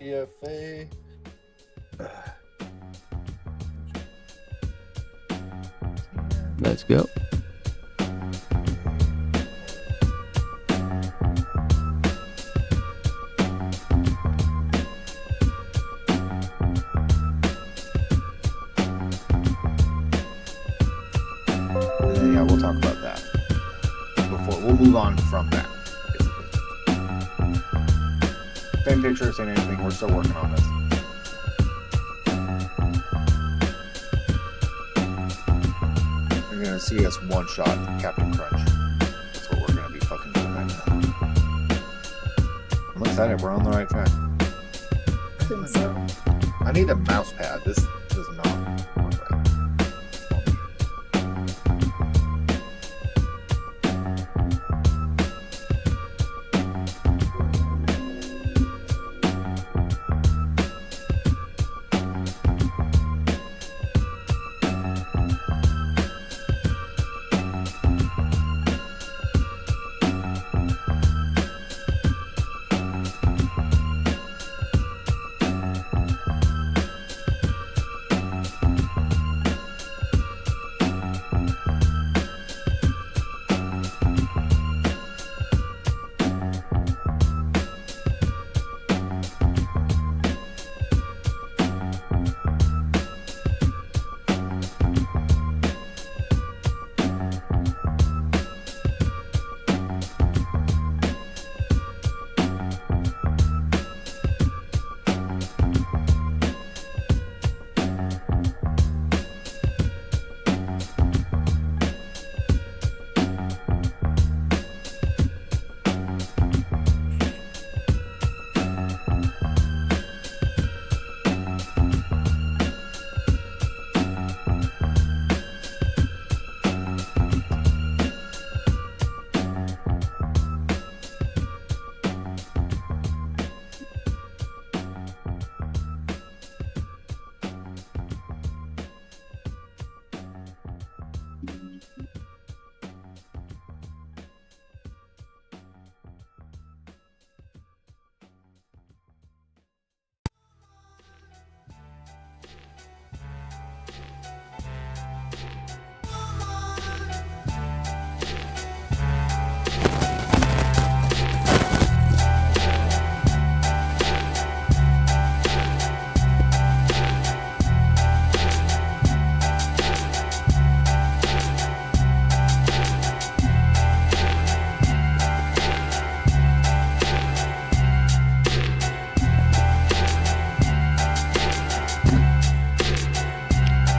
EFA. Let's go. Yeah, we'll talk about that. We'll move on from that. Same picture, same anything. We're still working on this. You're gonna see us one shot Captain Crunch. That's what we're gonna be fucking doing right now. I'm excited. We're on the right track. I think so. I need a mouse pad. This does not work right.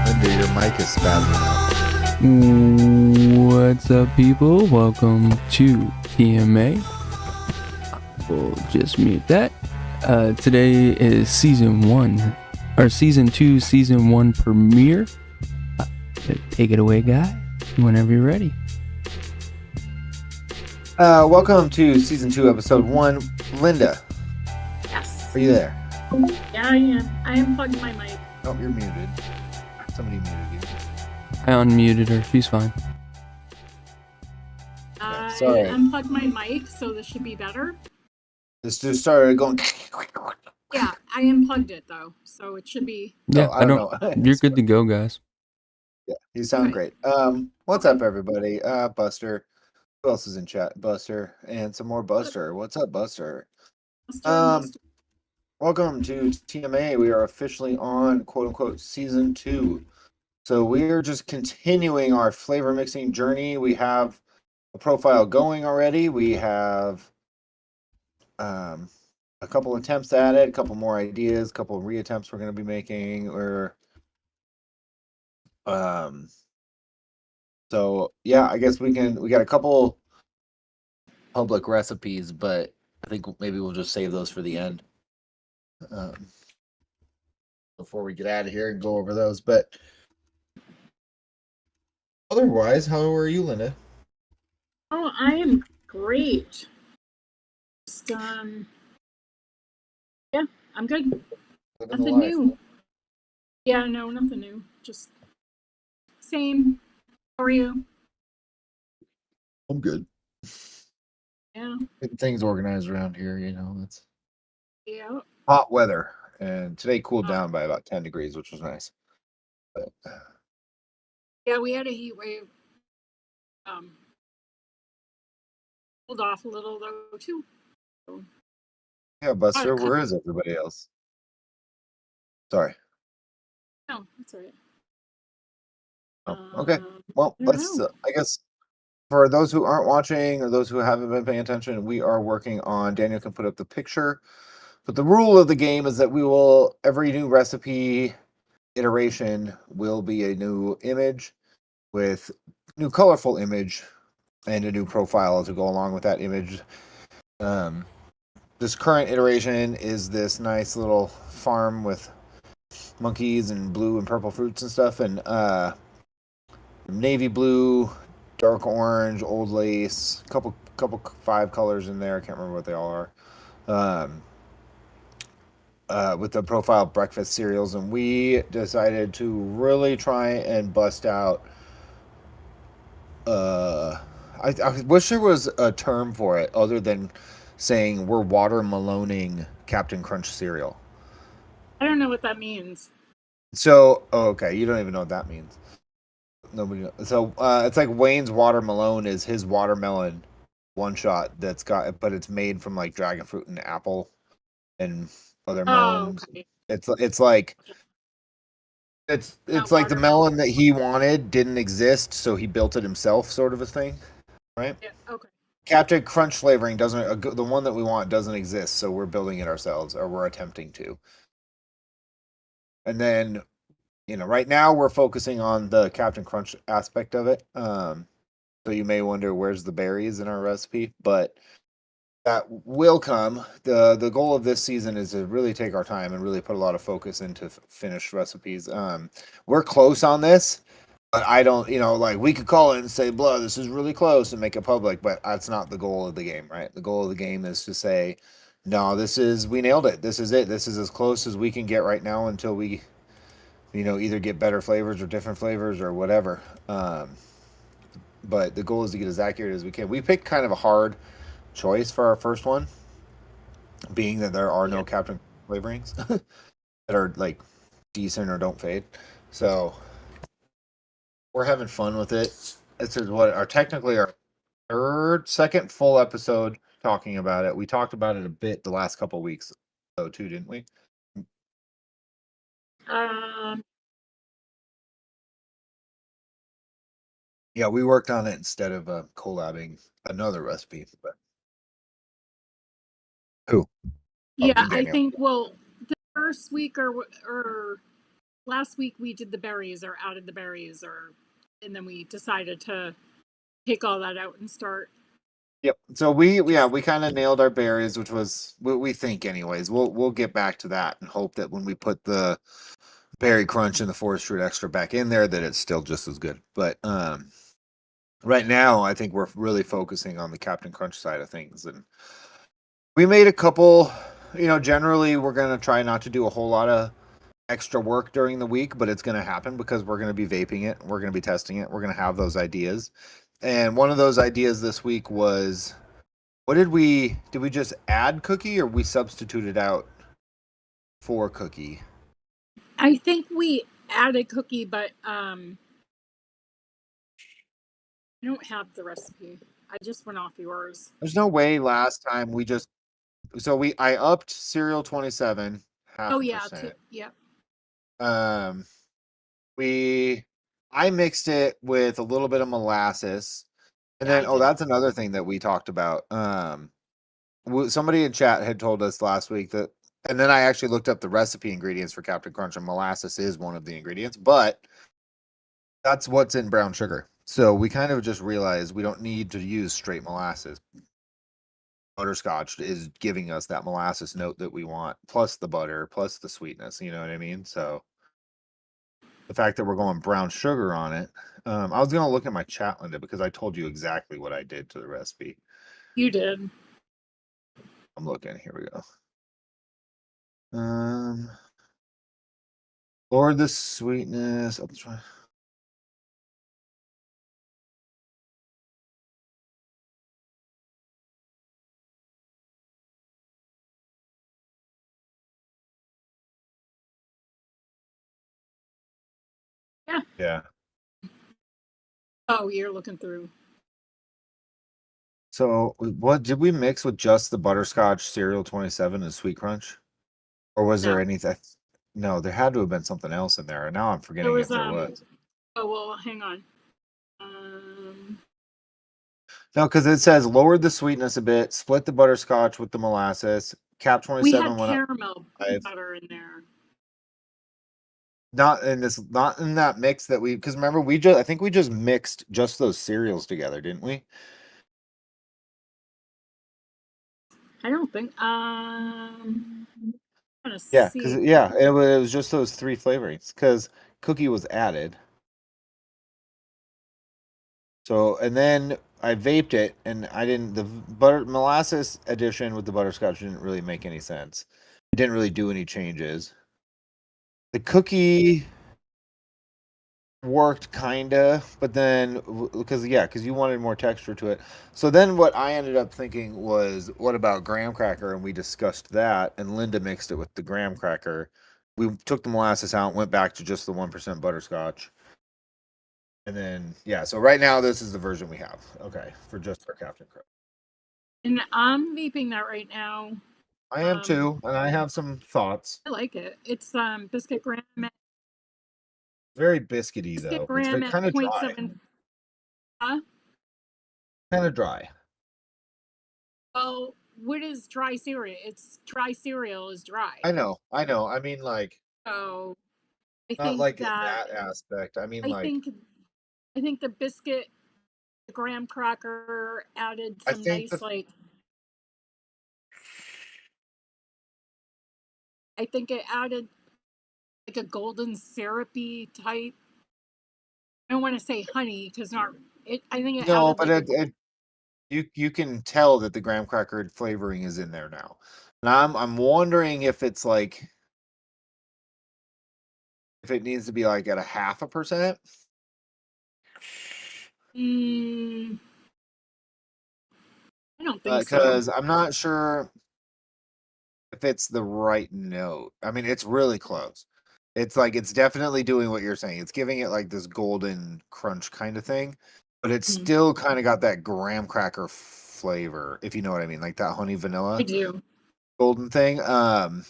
Linda, your mic is spazzing out. What's up, people? Welcome to TMA. We'll just mute that. Today is season 1, or season 2, season 1 premiere. Take it away, guy, whenever you're ready. Welcome to season 2, episode 1. Linda, Yes. are you there? Yeah, I am. I unplugged my mic. Oh, you're muted. Somebody muted you. I unmuted her. She's fine. I sorry. unplugged my mic, so this should be better. This just started going. Yeah, I unplugged it though, so it should be. Yeah, I don't know. You're good to go, guys. Yeah, you sound Okay. great. What's up, everybody? Buster. Who else is in chat? Buster and some more Buster. What's up, Buster? Welcome to TMA. We are officially on quote unquote season 2. So we're just continuing our flavor mixing journey. We have a profile going already. We have a couple attempts at it, a couple more ideas, a couple of reattempts we're going to be making. So yeah, I guess we got a couple public recipes, but I think maybe we'll just save those for the end. Before we get out of here and go over those. But otherwise, how are you, Linda? Oh, I am great. Just, yeah, I'm good. Living the Nothing life. new. Yeah, no, nothing new. Just same. How are you? I'm good. Yeah. Getting things organized around here, you know. That's Yeah. hot weather, and today cooled down by about 10 degrees, which was nice. But, Yeah, we had a heat wave. Um, Cooled off a little though too. So, yeah, a Buster, where couple. is everybody else? Sorry. No, that's all right. Oh, okay. Well, I don't let's. know. I guess for those who aren't watching or those who haven't been paying attention, we are working on. Daniel can put up the picture, but the rule of the game is that we will every new recipe iteration will be a new image with new colorful image and a new profile to go along with that image. Um, this current iteration is this nice little farm with monkeys and blue and purple fruits and stuff, and navy blue, dark orange, old lace, couple 5 colors in there. I can't remember what they all are. Um, with the profile breakfast cereals, and we decided to really try and bust out. Uh, I wish there was a term for it other than saying we're water maloning Captain Crunch cereal. I don't know what that means. So, oh, okay, you don't even know what that means. Nobody knows. So, it's like Wayne's Water Malone is his watermelon one shot that's got, but it's made from like dragon fruit and apple and other Oh, melons. okay. It's like it's Not like the watermelon. melon that he wanted didn't exist, so he built it himself, sort of a thing, right? Yeah. Okay. Captain Crunch flavoring doesn't the one that we want doesn't exist, so we're building it ourselves, or we're attempting to. And then, right now we're focusing on the Captain Crunch aspect of it. So you may wonder where's the berries in our recipe, but that will come. The goal of this season is to really take our time and really put a lot of focus into finished recipes. We're close on this, but I don't, like we could call it and say, "Blah, this is really close," and make it public, but that's not the goal of the game, right? The goal of the game is to say, "No, we nailed it. This is it. This is as close as we can get right now until we, either get better flavors or different flavors or whatever." But the goal is to get as accurate as we can. We picked kind of a hard choice for our first one, being that there are Yeah. no Captain flavorings that are like decent or don't fade. So we're having fun with it. This is what our technically our second full episode talking about it. We talked about it a bit the last couple of weeks, though, too, didn't we? Um. Yeah, we worked on it instead of collabing another recipe. But who? Oh, Yeah, me, I Daniel. think. Well, the first week or last week we did the berries or added the berries and then we decided to take all that out and start Yep. So we just. we kind of nailed our berries, which was what we think anyways. We'll get back to that and hope that when we put the berry crunch and the forest fruit extra back in there that it's still just as good. But right now I think we're really focusing on the Captain Crunch side of things, and we made a couple, generally we're going to try not to do a whole lot of extra work during the week, but it's going to happen because we're going to be vaping it, we're going to be testing it, we're going to have those ideas. And one of those ideas this week was, what did we just add cookie or we substituted out for cookie? I think we added cookie, but I don't have the recipe. I just went off yours. There's no way last time I upped cereal 27 half Oh a yeah, percent. yeah. Um we I mixed it with a little bit of molasses. And Yeah, then I did. that's another thing that we talked about. Somebody in chat had told us last week that, and then I actually looked up the recipe ingredients for Captain Crunch, and molasses is one of the ingredients, but that's what's in brown sugar. So we kind of just realized we don't need to use straight molasses. Butterscotch is giving us that molasses note that we want, plus the butter, plus the sweetness. You know what I mean? So the fact that we're going brown sugar on it, I was gonna look at my chat, Linda, because I told you exactly what I did to the recipe. You did. I'm looking. Here we go. Lord, the sweetness. Oh, that's right. Yeah. Oh, you're looking through. So what did we mix with just the butterscotch cereal 27 and sweet crunch? Or was there No, anything? No, there had to have been something else in there. And now I'm there forgetting if was there was. Oh well, hang on. Um, No, because it says lowered the sweetness a bit, split the butterscotch with the molasses. Cap we 27 had went up caramel 5. butter in there. Not in that mix that we, because remember I think we just mixed just those cereals together, didn't we? I don't think. I'm gonna Yeah, because see. it was just those 3 flavorings. Because cookie was added. So and then I vaped it, and I didn't. The butter molasses addition with the butterscotch didn't really make any sense. It didn't really do any changes. The cookie worked kinda, but then because you wanted more texture to it. So then what I ended up thinking was, what about graham cracker? And we discussed that, and Linda mixed it with the graham cracker. We took the molasses out, went back to just the 1% butterscotch. And then so right now this is the version we have. Okay, for just our Captain Crunch. And I'm vaping that right now. I am too, and I have some thoughts. I like it. It's biscuit graham Very biscuity though. It's very at kind of point dry. 0.7. Huh? Kind of dry. Well, what is dry cereal? It's dry cereal is dry. I know. I mean, like, So I not think like in that that aspect. I mean, I like, think I think the biscuit, the graham cracker added I some think nice the like. I think it added like a golden syrupy type. I don't want to say honey because not it. I think it no, added but like a you can tell that the graham cracker flavoring is in there now. And I'm wondering if it's like, if it needs to be like at a 0.5%. mm, I don't think so. Because I'm not sure if it's the right note. I mean, it's really close. It's like it's definitely doing what you're saying. It's giving it like this golden crunch kind of thing, but it's Mm, still kind of got that graham cracker flavor, if you know what I mean, like that honey I vanilla do. golden thing. And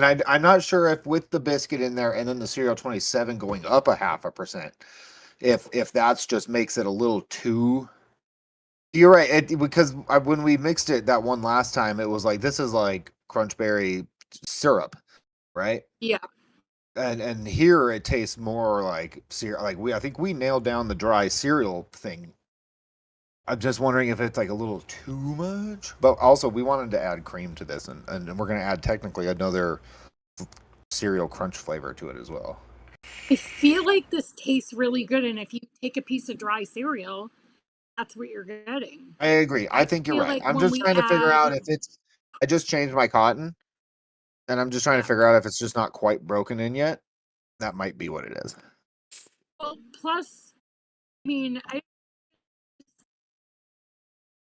I'm not sure if with the biscuit in there and then the cereal 27 going up a 0.5%, if that's just makes it a little too. You're right. Because when we mixed it that one last time, it was like, this is like crunchberry syrup, right? Yeah. And here it tastes more like cereal. Like I think we nailed down the dry cereal thing. I'm just wondering if it's like a little too much. But also, we wanted to add cream to this, and we're going to add technically another cereal crunch flavor to it as well. I feel like this tastes really good, and if you take a piece of dry cereal, that's what you're getting. I agree. I I think you're feel right. like I'm when just we trying to figure add, out if it's. I just changed my cotton, and I'm just trying to yeah. figure out if it's just not quite broken in yet. That might be what it is. Well, plus, I mean, I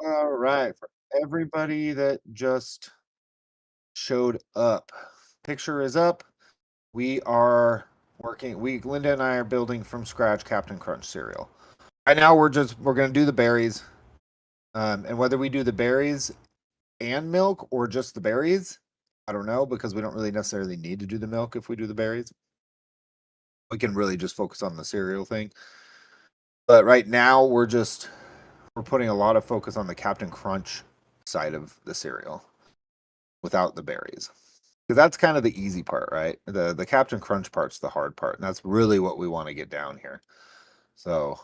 All right. For everybody that just showed up, picture is up. We are working. Linda and I are building from scratch Captain Crunch cereal. Right now, we're gonna do the berries, and whether we do the berries and milk or just the berries, I don't know, because we don't really necessarily need to do the milk if we do the berries. We can really just focus on the cereal thing. But right now, we're putting a lot of focus on the Captain Crunch side of the cereal without the berries. Because that's kind of the easy part, right? The Captain Crunch part's the hard part, and that's really what we want to get down here. So,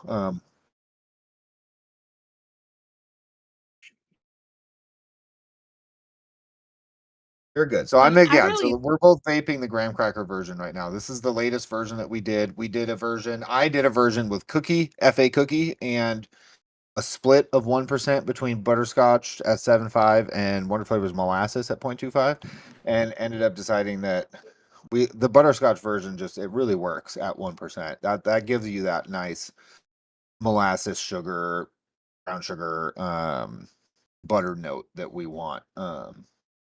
you're good. So I'm I again. really So we're both vaping the graham cracker version right now. This is the latest version that we did. We did a version. I did a version with cookie, FA cookie, and a split of 1% between butterscotch at 7.5 and Wonder Flavors molasses at 0.25, and ended up deciding that the butterscotch version just it really works at 1%. That gives you that nice molasses sugar, brown sugar, butter note that we want.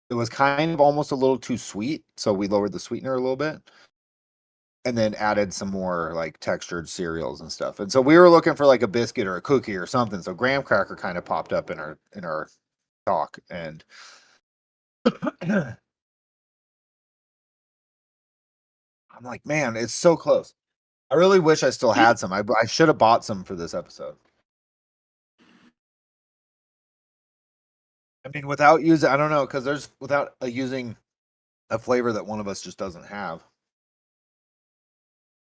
It was kind of almost a little too sweet, so we lowered the sweetener a little bit. and then added some more like textured cereals and stuff. And so we were looking for like a biscuit or a cookie or something. So graham cracker kind of popped up in our talk, and I'm like, man, it's so close. I really wish I still had some. I should have bought some for this episode. I mean, without using, I don't know, because there's without using a flavor that one of us just doesn't have.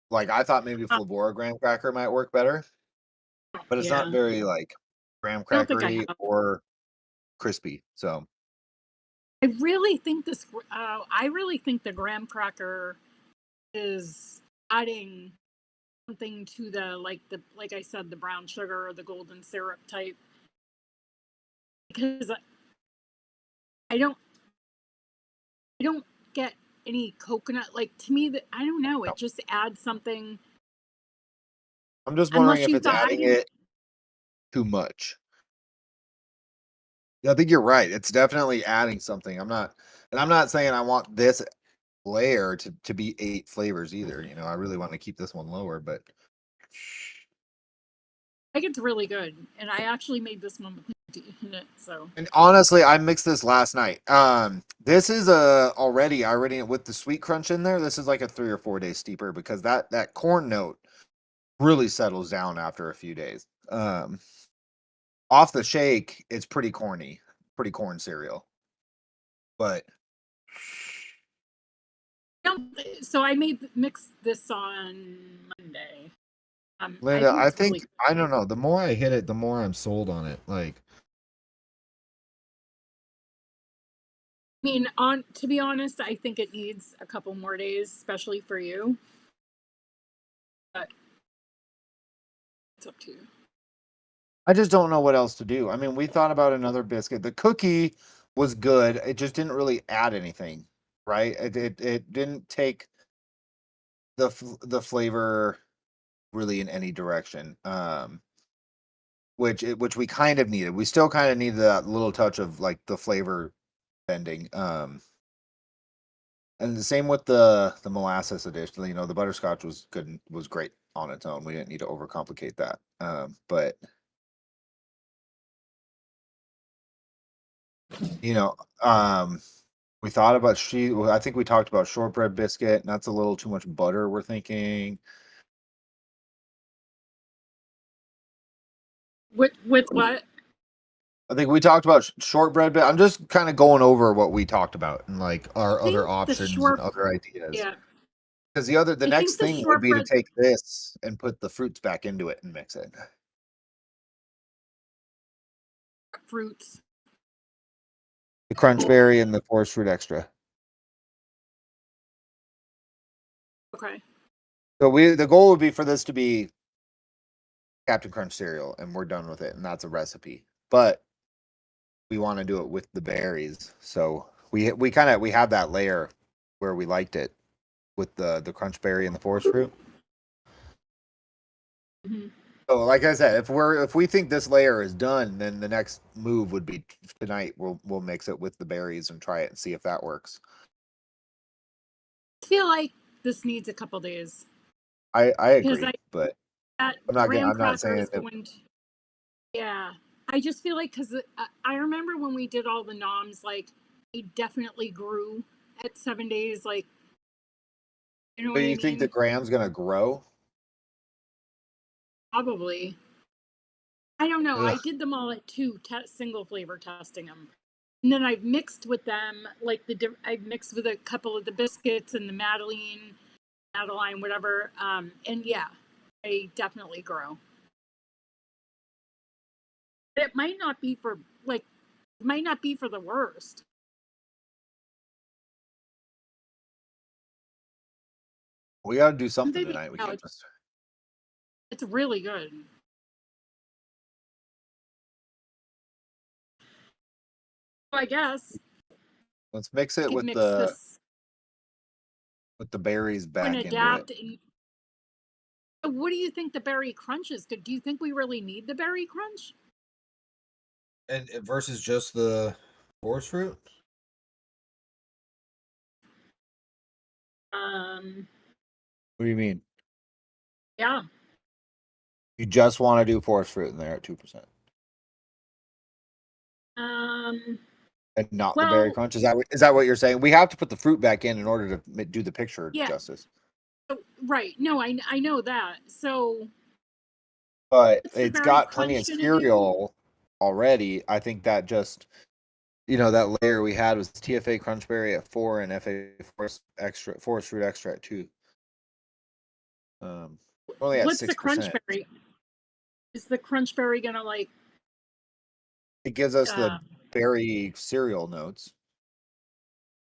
Like I thought maybe Flavora graham cracker might work better, but it's not Yeah. very like graham I don't think I crackery have. or crispy. So I really think this. I really think the graham cracker is adding something to the like I said, the brown sugar or the golden syrup type, because I don't I don't get any coconut. Like to me, that I don't know. no. It just adds something. I'm just wondering Unless if you it's thought I adding didn't. it too much. Yeah, I think you're right. It's definitely adding something. I'm not saying I want this layer to be 8 flavors either. You know, I really want to keep this one lower, but I think it's really good, and I actually made this one with tea in it. So and honestly, I mixed this last night. This is already with the sweet crunch in there. This is like a 3 or 4 day steeper because that corn note really settles down after a few days. Off the shake, it's pretty corny, pretty corn cereal. But so I mixed this on Monday. I Linda, think I it's really. think I don't know. The more I hit it, the more I'm sold on it. Like, I mean, on to be honest, I think it needs a couple more days, especially for you. But it's up to you. I just don't know what else to do. I mean, we thought about another biscuit. The cookie was good. It just didn't really add anything, right? It didn't take the flavor really in any direction. Which we kind of needed. We still kind of needed that little touch of like the flavor bending. And the same with the molasses addition. You know, the butterscotch was good, was great on its own. We didn't need to overcomplicate that. But you know, we thought about I think we talked about shortbread biscuit, and that's a little too much butter. We're thinking. With what? I think we talked about shortbread, but I'm just kind of going over what we talked about and like I our other think the options and short. other ideas. Yeah, Because the I next think the thing would be to shortbread take this and put the fruits back into it and mix it. fruits. The crunch berry and the forest fruit extra. Okay. So the goal would be for this to be Captain Crunch cereal, and we're done with it, and that's a recipe. But we want to do it with the berries, so we have that layer where we liked it with the crunch berry and the forest fruit. Mhm. So, like I said, if we think this layer is done, then the next move would be tonight. We'll mix it with the berries and try it and see if that works. I feel like this needs a couple days I because agree, I but that graham I'm not cracker saying is that. going to. Yeah, I just feel like because I remember when we did all the noms, like it definitely grew at 7 days. Like you know So what I you think the mean? gram's gonna grow? Probably. I don't know. I Ugh. did them all at two, single flavor testing them. And then I've mixed with them, like I've mixed with a couple of the biscuits and the Madeline, whatever. And yeah, they definitely grow. But it might not be for like, it might not be for the worst. We got to do I'm something thinking, tonight. We no, can't just. it's really good. So I guess Let's mix I it could mix this with the berries and back into it. adapt. And what do you think the berry crunch is? Do you think we really need the berry crunch? And versus just the forest fruit? Um, What do you mean? Yeah. You just want to do forest fruit in there at 2%, Um. and not the berry Well, crunch. Is that what you're saying? We have to put the fruit back in order to do the picture yeah. justice. Right. No, I know that. So But what's the it's berry got plenty crunch of gonna do? cereal already. I think that just that layer we had was TFA Crunchberry at 4 and FA Forest Fruit Extra at 2. Only at What's the 6%. crunchberry? Is the crunchberry gonna It gives us uh the berry cereal notes.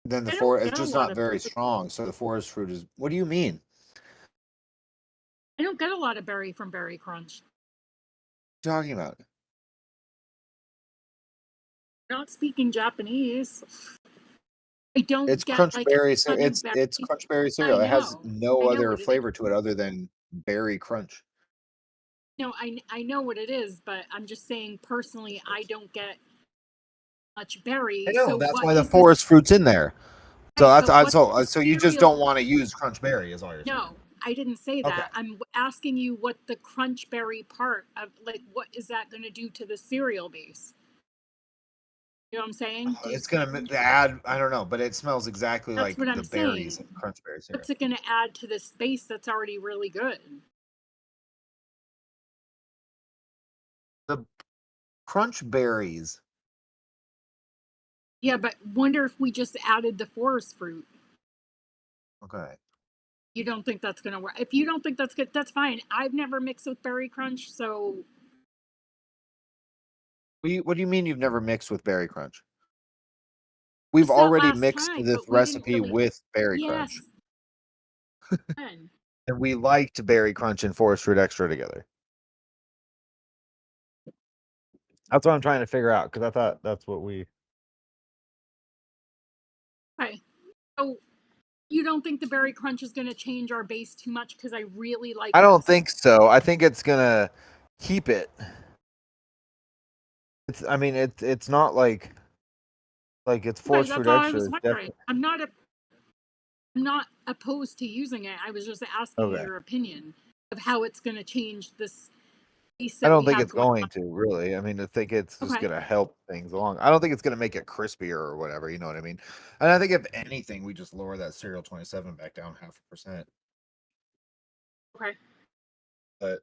Then the I don't forest, get it's a just lot not of very strong. So the forest fruit is. What do you mean? I don't get a lot of berry from Berry Crunch. What are you talking about? Not speaking Japanese. I don't It's get like a crunchberry. ton of It's berry. crunchberry I cereal. It has know. no I know other what it is. flavor to it other than berry crunch. No, I know what it is, but I'm just saying personally I don't get much I berry. know. So That's what why the is this forest fruit's in there. So right, that's but what's the so you just don't cereal? want to use crunchberry, is all you're saying. No, I didn't say Okay. that. I'm asking you what the crunchberry part of what is that going to do to the cereal base? You know what I'm saying? It's gonna add. I don't know, but it smells exactly That's like what the I'm berries saying. in crunchberry cereal. What's it going to add to this base that's already really good? The crunch berries. Yeah, but wonder if we just added the forest fruit. Okay. You don't think that's going to work? If you don't think that's good, that's fine. I've never mixed with berry crunch, so What do you mean you've never mixed with berry crunch? We've just that already last mixed time, this but we didn't recipe really. with berry crunch, Yes. When? and we liked berry crunch and forest fruit extra together. That's what I'm trying to figure out because I thought that's what we. Okay. So you don't think the berry crunch is going to change our base too much? Because I really like I don't this. think so. I think it's gonna keep it. It's. I mean, it's not like it's Okay, forest that's fruit all I extra. was It's wondering. definitely I'm not opposed to using it. I was just asking you okay. your opinion of how it's going to change this piece I that don't we think have it's going going on. to really. I mean, I think it's just Okay. gonna help things along. I don't think it's gonna make it crispier or whatever. You know what I mean? And I think if anything, we just lower that cereal 27 back down 0.5%. Okay. But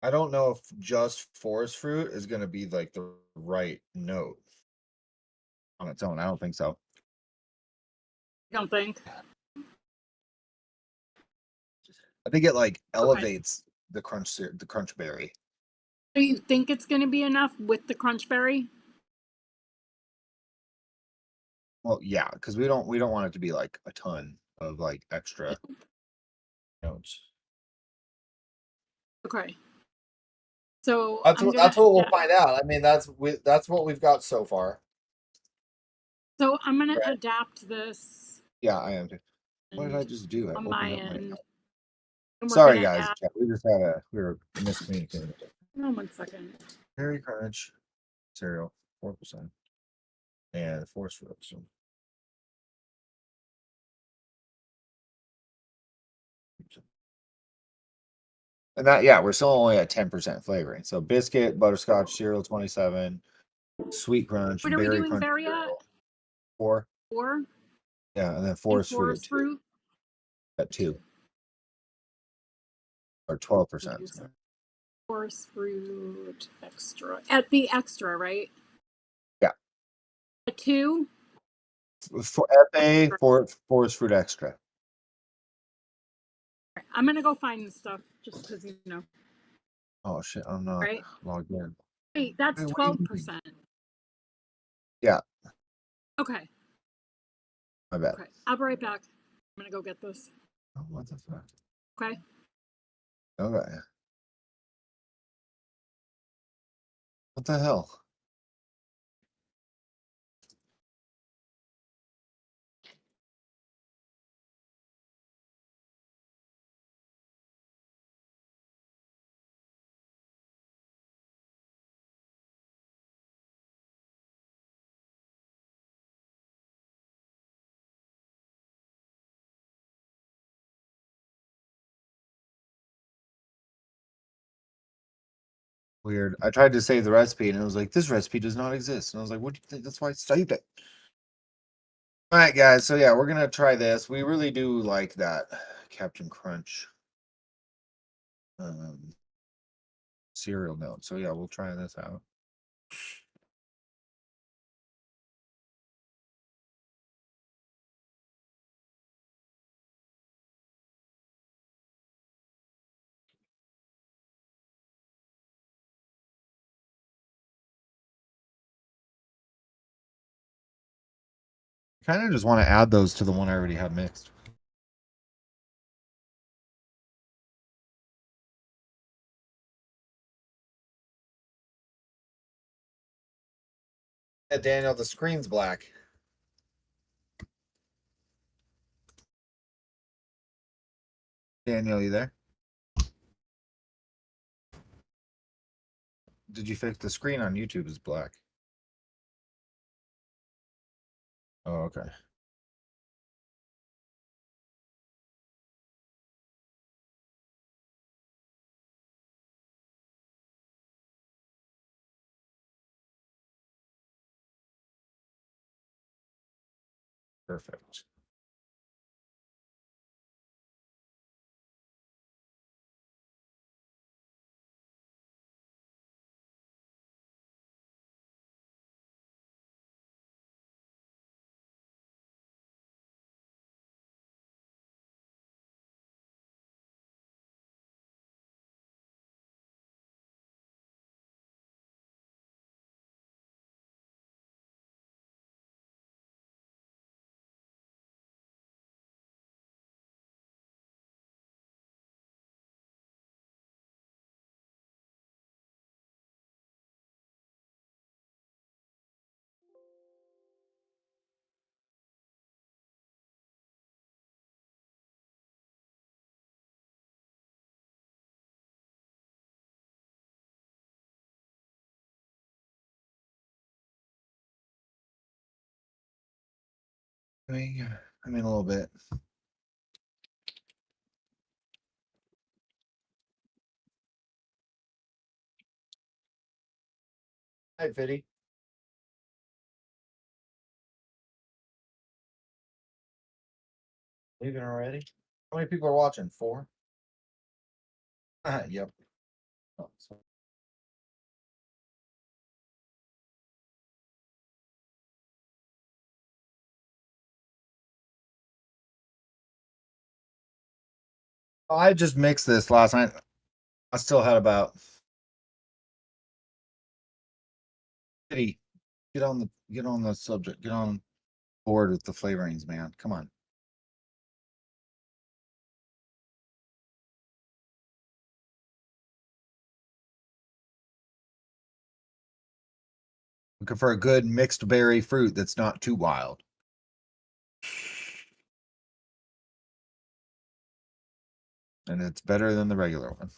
I don't know if just forest fruit is gonna be like the right note on its own. I don't think so. You don't think? I think it like Okay. elevates the crunch berry. Do you think it's going to be enough with the crunch berry? Well, yeah, because we don't want it to be like a ton of like extra notes. Okay. So That's I'm what gonna that's what we'll adapt. find out. I mean, that's what we've got so far. So I'm gonna Right. adapt this Yeah, I am too. What did I and just do? I on my opened up my. end, and we're Sorry, gonna guys. add. Chat. We were miscommunicating. No, 1 second. Berry crunch cereal 4% and force fruit. So and that yeah, we're still only at 10% flavoring. So biscuit, butterscotch cereal 27, sweet crunch, What are we berry doing crunch berry at? cereal 4. 4 Yeah, and then and forest fruit forest fruit. at 2 or 12%. Use forest fruit extra at the extra, right? Yeah. At 2. For FA for forest fruit extra. I'm gonna go find the stuff just because you know. Oh shit, I'm not Right? logged in. Wait, that's Hey, what do you mean? 12%. Yeah, Okay. my bad. Okay. I'll be right back. I'm gonna go get this. Oh, what the fuck? Okay. Okay. What the hell? Weird. I tried to save the recipe and it was like, this recipe does not exist. And I was like, what do you think? That's why I saved it. All right, guys. So yeah, we're gonna try this. We really do like that Captain Crunch cereal note. So yeah, we'll try this out. Kind of just want to add those to the one I already have mixed. Yeah, Daniel, the screen's black. Daniel, you there? Did you fix the screen on YouTube is black? Oh, okay. Perfect. I mean a little bit. Hi, Fitty. Leaving already? How many people are watching? 4? Yep. Oh, I just mixed this last night. I still had about 50. Get on the subject. Get on board with the flavorings, man. Come on. Looking for a good mixed berry fruit that's not too wild. And it's better than the regular one.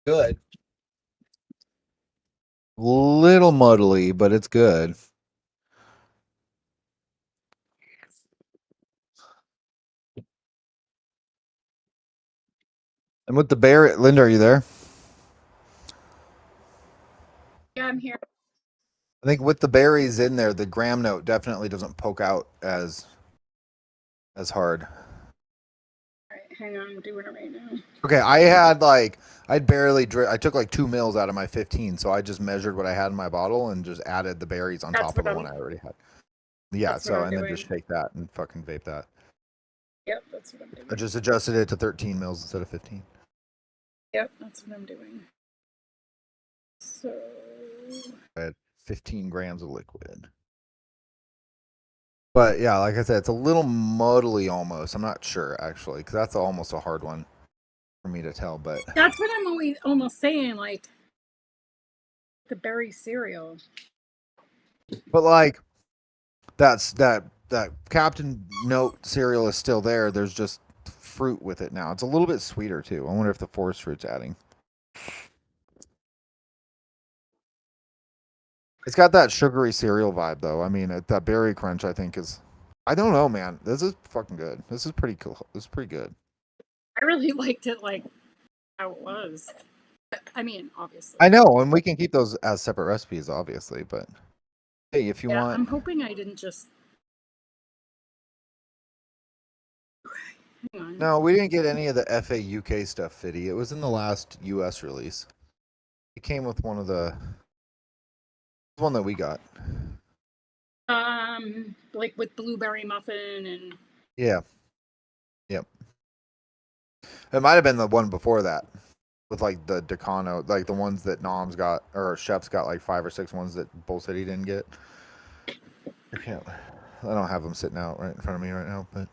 Good. Little muddly, but it's good. And with the berry, Linda, are you there? Yeah, I'm here. I think with the berries in there, the gram note definitely doesn't poke out as hard. All right, hang on, I'm doing it right now. Okay, I took like 2 mils out of my 15, so I just measured what I had in my bottle and just added the berries on top of the one I already had. Yeah, That's what I'm and then doing. just shake that and fucking vape that. Yep, that's what I'm doing. I just adjusted it to 13 mils instead of 15. Yep, that's what I'm doing. So I had 15 grams of liquid. But yeah, like I said, it's a little muddly almost. I'm not sure actually, because that's almost a hard one for me to tell. But That's what I'm always almost saying, like the berry cereal. like that Captain Note cereal is still there. There's just fruit with it now. It's a little bit sweeter too. I wonder if the forest fruit's adding. It's got that sugary cereal vibe though. I mean, that berry crunch I think is. I don't know, man. This is fucking good. This is pretty cool. This is pretty good. I really liked it like how it was. I mean, obviously. I know, and we can keep those as separate recipes, obviously. But hey, if you Yeah, want, I'm hoping I didn't just hang on. no, we didn't get any of the FA UK stuff, Fiddy. It was in the last US release. It came with one that we got. Like with blueberry muffin and Yeah. Yep. It might have been the one before that. With like the Decano, like the ones that Nom's got or Chef's got like 5 or 6 ones that Bull City didn't get. I can't. I don't have them sitting out right in front of me right now, but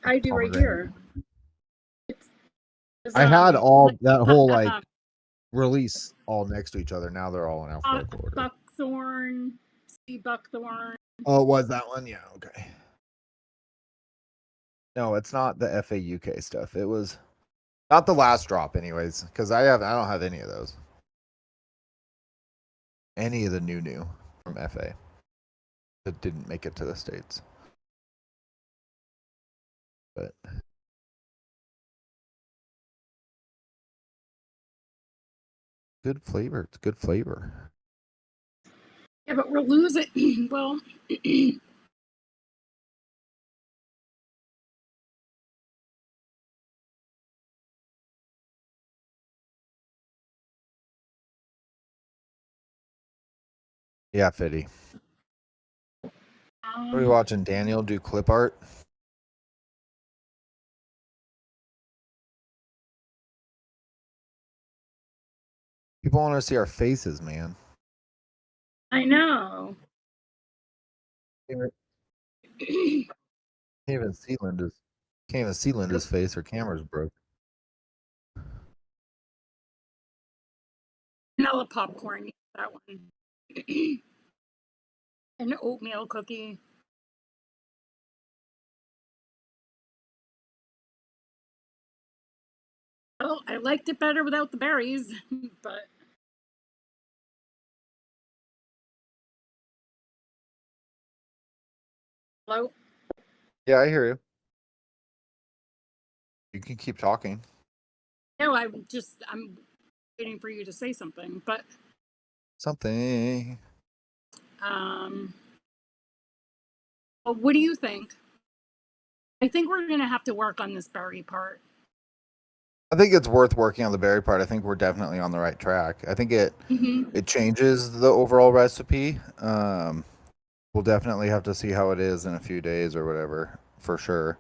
I do right here. It's, I had all that whole like um, release all next to each other. Now they're all in alphabetical order. buckthorn, sea buckthorn. Oh, it was that one? Yeah, okay. No, it's not the FA UK stuff. It was not the last drop, anyways, because I don't have any of those. Any of the new from FA that didn't make it to the States. But good flavor. It's good flavor. Yeah, but we're losing. Well, Yeah, Fiddy. Are we watching Daniel do clip art? People want to see our faces, man. I know. Can't even see Linda's face. Her camera's broke. Vanilla popcorn, that one. An oatmeal cookie. Well, I liked it better without the berries, but hello. Yeah, I hear you. You can keep talking. No, I'm waiting for you to say something, but Something. um, well, what do you think? I think we're gonna have to work on this berry part. I think it's worth working on the berry part. I think we're definitely on the right track. I think it changes the overall recipe. We'll definitely have to see how it is in a few days or whatever, for sure.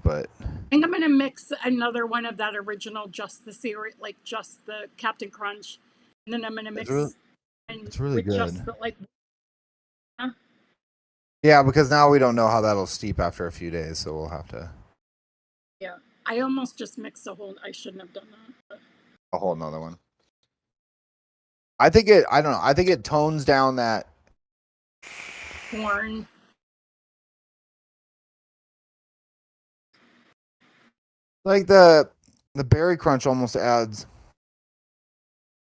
But I think I'm gonna mix another one of that original, just the cereal, like just the Captain Crunch, and then I'm gonna mix it's really with good. just the Yeah, because now we don't know how that'll steep after a few days, so we'll have to yeah. I almost just mixed a whole. I shouldn't have done that. But. a whole nother one. I think it. I don't know. I think it tones down that Corn. like the berry crunch almost adds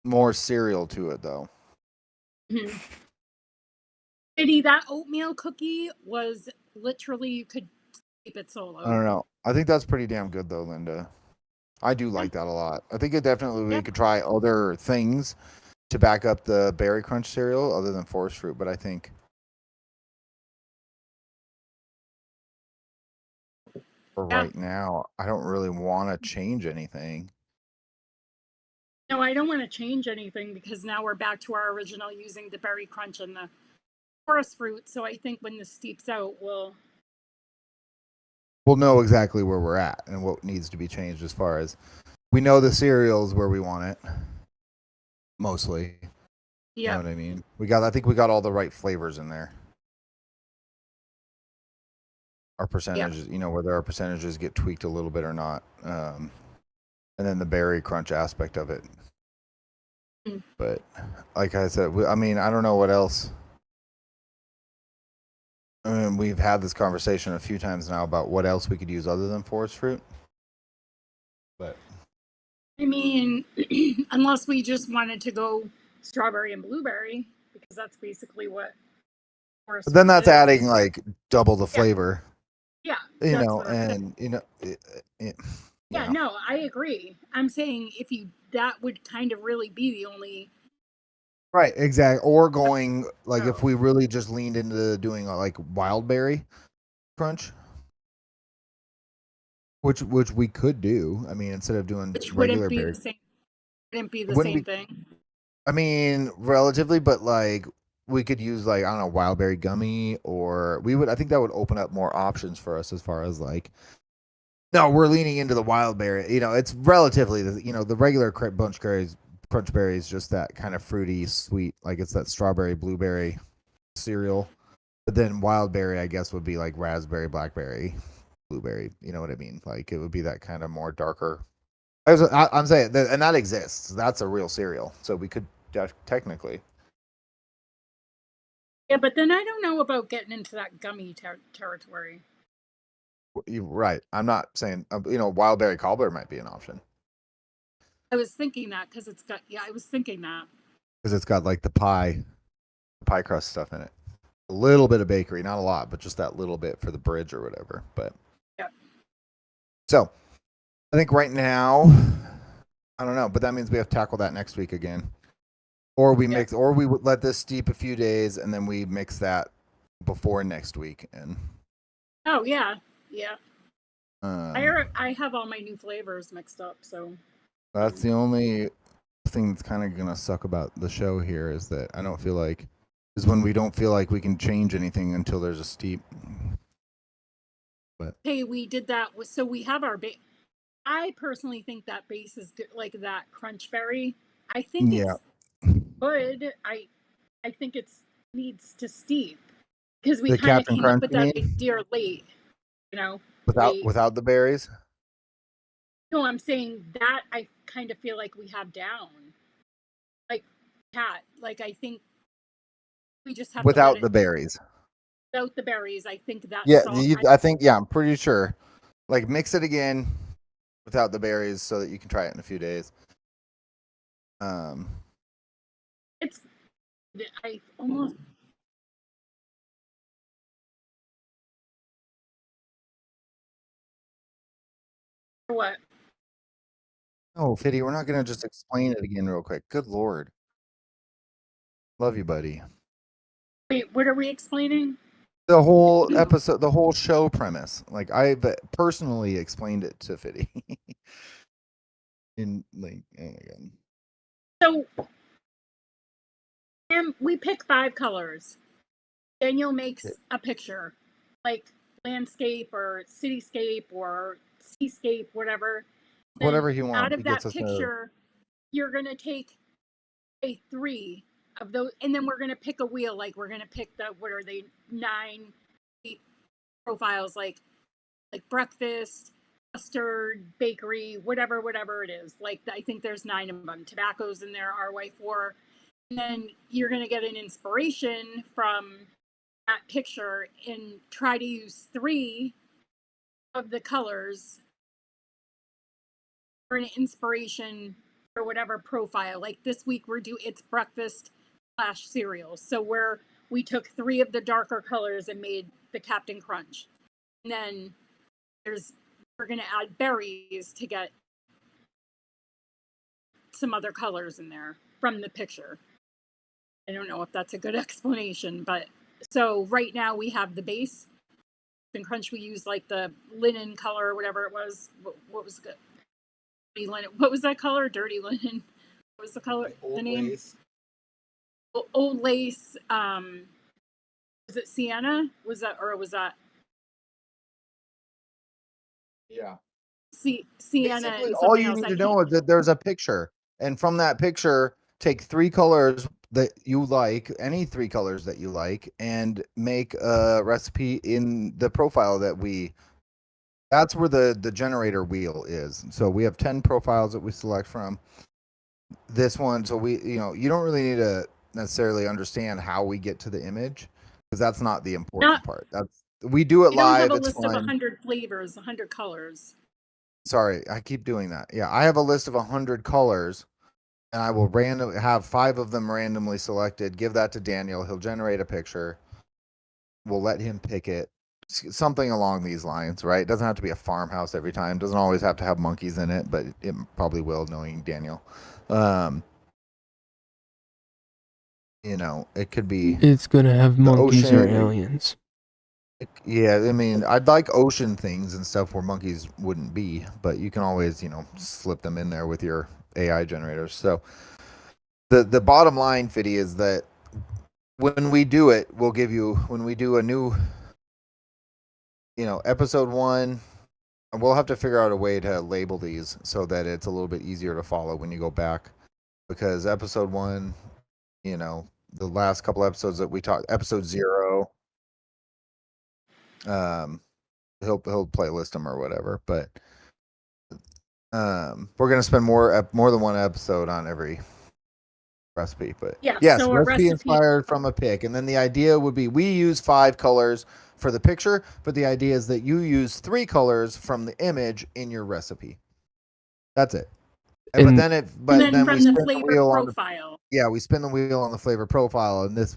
more cereal to it, though. Mm-hmm. Eddie, that oatmeal cookie was literally you could keep it solo. I don't know. I think that's pretty damn good, though, Linda. I do like that a lot. I think it definitely we could try other things to back up the berry crunch cereal other than forest fruit, but I think for right now, I don't really want to change anything. No, I don't want to change anything because now we're back to our original using the berry crunch and the forest fruit. So I think when this steeps out, we'll know exactly where we're at and what needs to be changed as far as we know the cereals where we want it mostly. Yeah. You know what I mean? I think we got all the right flavors in there. our percentages, whether our percentages get tweaked a little bit or not. And then the berry crunch aspect of it. Mm. But like I said, I don't know what else. I mean, we've had this conversation a few times now about what else we could use other than forest fruit. But I mean, unless we just wanted to go strawberry and blueberry, because that's basically what forest then fruit that's is. adding like double the flavor. Yeah, And yeah, no, I agree. I'm saying that would kind of really be the only. Right, exactly. Or going like if we really just leaned into doing like wild berry crunch, which we could do. I mean, instead of doing Which regular berry, wouldn't be the wouldn't same be. thing. I mean, relatively, but like we could use like I don't know wild berry gummy, or we would. I think that would open up more options for us as far as like. No, we're leaning into the wild berry. It's relatively the regular bunch berries, crunch berry is just that kind of fruity, sweet, like it's that strawberry blueberry cereal. But then wild berry, I guess, would be like raspberry, blackberry, blueberry. You know what I mean? Like it would be that kind of more darker. I'm saying, and that exists. That's a real cereal. So we could technically. Yeah, but then I don't know about getting into that gummy territory. You're right. I'm not saying, wild berry cobbler might be an option. I was thinking that because I was thinking that. Because it's got like the pie crust stuff in it. A little bit of bakery, not a lot, but just that little bit for the bridge or whatever. But yeah. So I think right now, I don't know, but that means we have to tackle that next week again. Or we mix, or we would let this steep a few days and then we mix that before next week. And oh yeah. I have all my new flavors mixed up, so that's the only thing that's kind of gonna suck about the show here is that I don't feel like is when we don't feel like we can change anything until there's a steep. But hey, we did that. So we have our base. I personally think that base is good, like that crunch berry. I think it's good. I think it needs to steep because we kind of came up with that idea late. Without the berries. No, I'm saying that I kind of feel like we have down. Like cat. Like I think we just have without the berries. Without the berries, I think that's I think I'm pretty sure. Like mix it again without the berries so that you can try it in a few days. It's I almost. What? Oh, Fiddy, we're not gonna just explain it again real quick. Good Lord. Love you, buddy. Wait, what are we explaining? The whole episode, the whole show premise. Like I've personally explained it to Fiddy. In like, oh my god. So, we pick 5 colors. Daniel makes a picture, like landscape or cityscape or seascape, whatever. Whatever he wants. Out of that picture, you're gonna take a 3 of those, and then we're gonna pick a wheel. Like we're gonna pick what are they 9 profiles, like breakfast, custard, bakery, whatever it is. Like I think there's 9 of them. Tobacco's in there, RY4. And then you're gonna get an inspiration from that picture and try to use 3 of the colors for an inspiration for whatever profile. Like this week it's breakfast / cereal. So we took 3 of the darker colors and made the Captain Crunch. And then we're gonna add berries to get some other colors in there from the picture. I don't know if that's a good explanation, but so right now we have the base. In Crunch, we use like the linen color or whatever it was. What was good? Dirty linen. What was that color? Dirty linen. What was the color? The name? Lace. Old lace. Was it sienna? Was that? Yeah. Sienna. All you need to know is that there's a picture, and from that picture, take 3 colors that you like, any 3 colors that you like, and make a recipe in the profile that we. That's where the generator wheel is. So we have 10 profiles that we select from. This one, so you don't really need to necessarily understand how we get to the image, because that's not the important part. That's we do it You don't have live. a It's list of fun. 100 flavors, 100 colors. Sorry, I keep doing that. Yeah, I have a list of 100 colors, and I will have 5 of them randomly selected. Give that to Daniel. He'll generate a picture. We'll let him pick it. Something along these lines, right? It doesn't have to be a farmhouse every time. Doesn't always have to have monkeys in it, but it probably will, knowing Daniel. It could be. It's gonna have monkeys or ocean. aliens. Yeah, I mean, I'd like ocean things and stuff where monkeys wouldn't be, but you can always, slip them in there with your AI generators. So the bottom line, Fiddy, is that when we do it, when we do a new, episode 1, we'll have to figure out a way to label these so that it's a little bit easier to follow when you go back, because episode 1, the last couple episodes that we talked, episode 0, he'll playlist them or whatever, but we're gonna spend more than one episode on every recipe. But Yeah, yes, so a recipe recipe inspired from a pic, and then the idea would be we use 5 colors for the picture, but the idea is that you use 3 colors from the image in your recipe. That's it. And But then we from the spin the flavor wheel on profile. we spin the wheel on the flavor profile, and this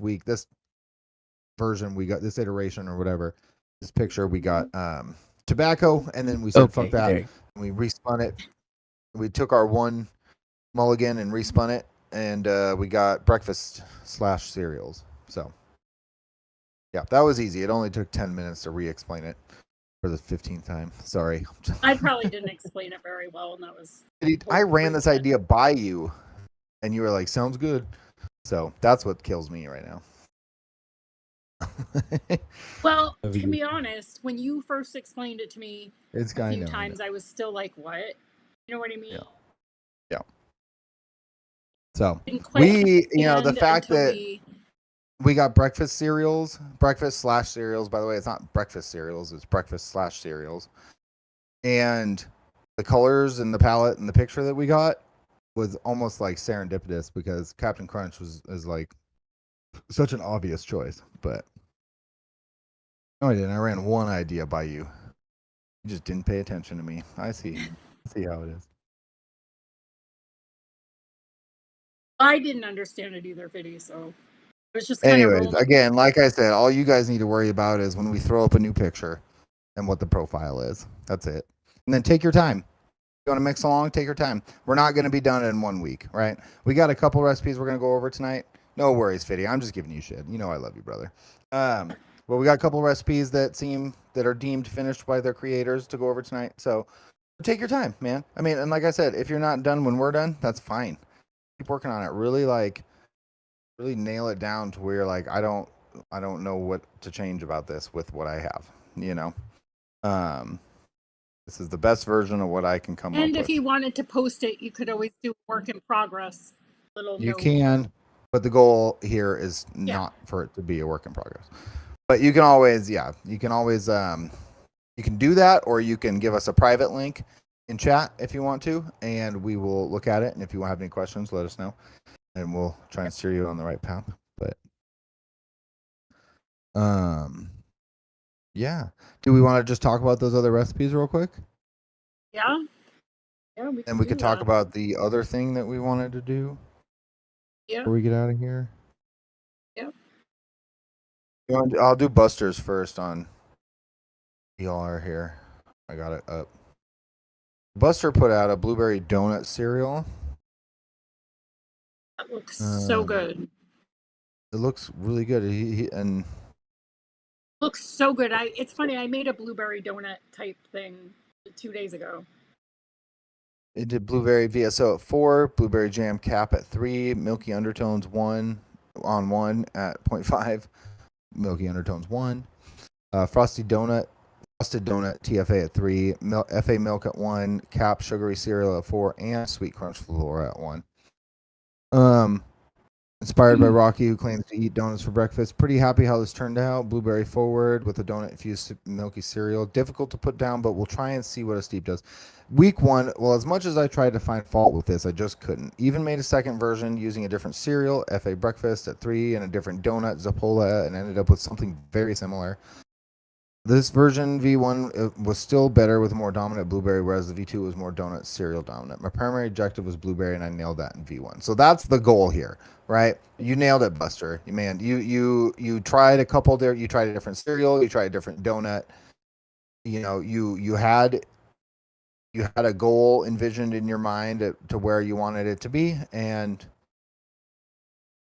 version we got, this iteration or whatever, this picture we got tobacco, and then we said fuck that, and we respun it. We took our one mulligan and respun it, and we got breakfast / cereals. So yeah, that was easy. It only took 10 minutes to re-explain it for the 15th time. Sorry. I probably didn't explain it very well, and that was. I ran this idea by you, and you were like, "Sounds good." So that's what kills me right now. Well, to be honest, when you first explained it to me it's a few times, I was still like, "What?" You know what I mean? Yeah. So we, the fact that we got breakfast / cereals. By the way, it's not breakfast cereals; it's breakfast / cereals. And the colors and the palette and the picture that we got was almost like serendipitous, because Captain Crunch is like such an obvious choice. But no, I didn't. I ran one idea by you. You just didn't pay attention to me. I see how it is. I didn't understand it either, Fiddy, so it was just anyways, again, like I said, all you guys need to worry about is when we throw up a new picture and what the profile is. That's it. And then take your time. You want to mix along, take your time. We're not going to be done in 1 week, right? We got a couple recipes we're going to go over tonight. No worries, Fiddy. I'm just giving you shit. You know I love you, brother. Well, we got a couple recipes that are deemed finished by their creators to go over tonight. So take your time, man. I mean, and like I said, if you're not done when we're done, that's fine. Keep working on it. Really nail it down to where you're like, I don't know what to change about this with what I have. This is the best version of what I can come up with. And if you wanted to post it, you could always do work in progress. You can, but the goal here is not for it to be a work in progress. But you can always, you can do that, or you can give us a private link in chat if you want to, and we will look at it. And if you have any questions, let us know, and we'll try and steer you on the right path. But yeah. Do we want to just talk about those other recipes real quick? Yeah. And we could talk about the other thing that we wanted to do. Yeah. Before we get out of here. Yeah. I'll do Buster's first on ELR here. I got it up. Buster put out a blueberry donut cereal. That looks so good. It looks really good. And looks so good. It's funny, I made a blueberry donut type thing 2 days ago. It did blueberry VSO at 4, blueberry jam cap at 3, milky undertones 1 on 1 at 0.5, milky undertones 1, frosted donut TFA at 3, FA milk at 1, cap sugary cereal at 4, and sweet crunch flora at 1. Inspired by Rocky, who claims to eat donuts for breakfast. Pretty happy how this turned out. Blueberry forward with a donut infused milky cereal. Difficult to put down, but we'll try and see what a steep does. Week one, well, as much as I tried to find fault with this, I just couldn't. Even made a second version using a different cereal, FA breakfast at 3, and a different donut, Zapola, and ended up with something very similar. This version V1 was still better with a more dominant blueberry, whereas the V2 was more donut cereal dominant. My primary objective was blueberry, and I nailed that in V1. So that's the goal here, right? You nailed it, Buster. Man, you tried a couple there. You tried a different cereal. You tried a different donut. You know, you had a goal envisioned in your mind to where you wanted it to be, and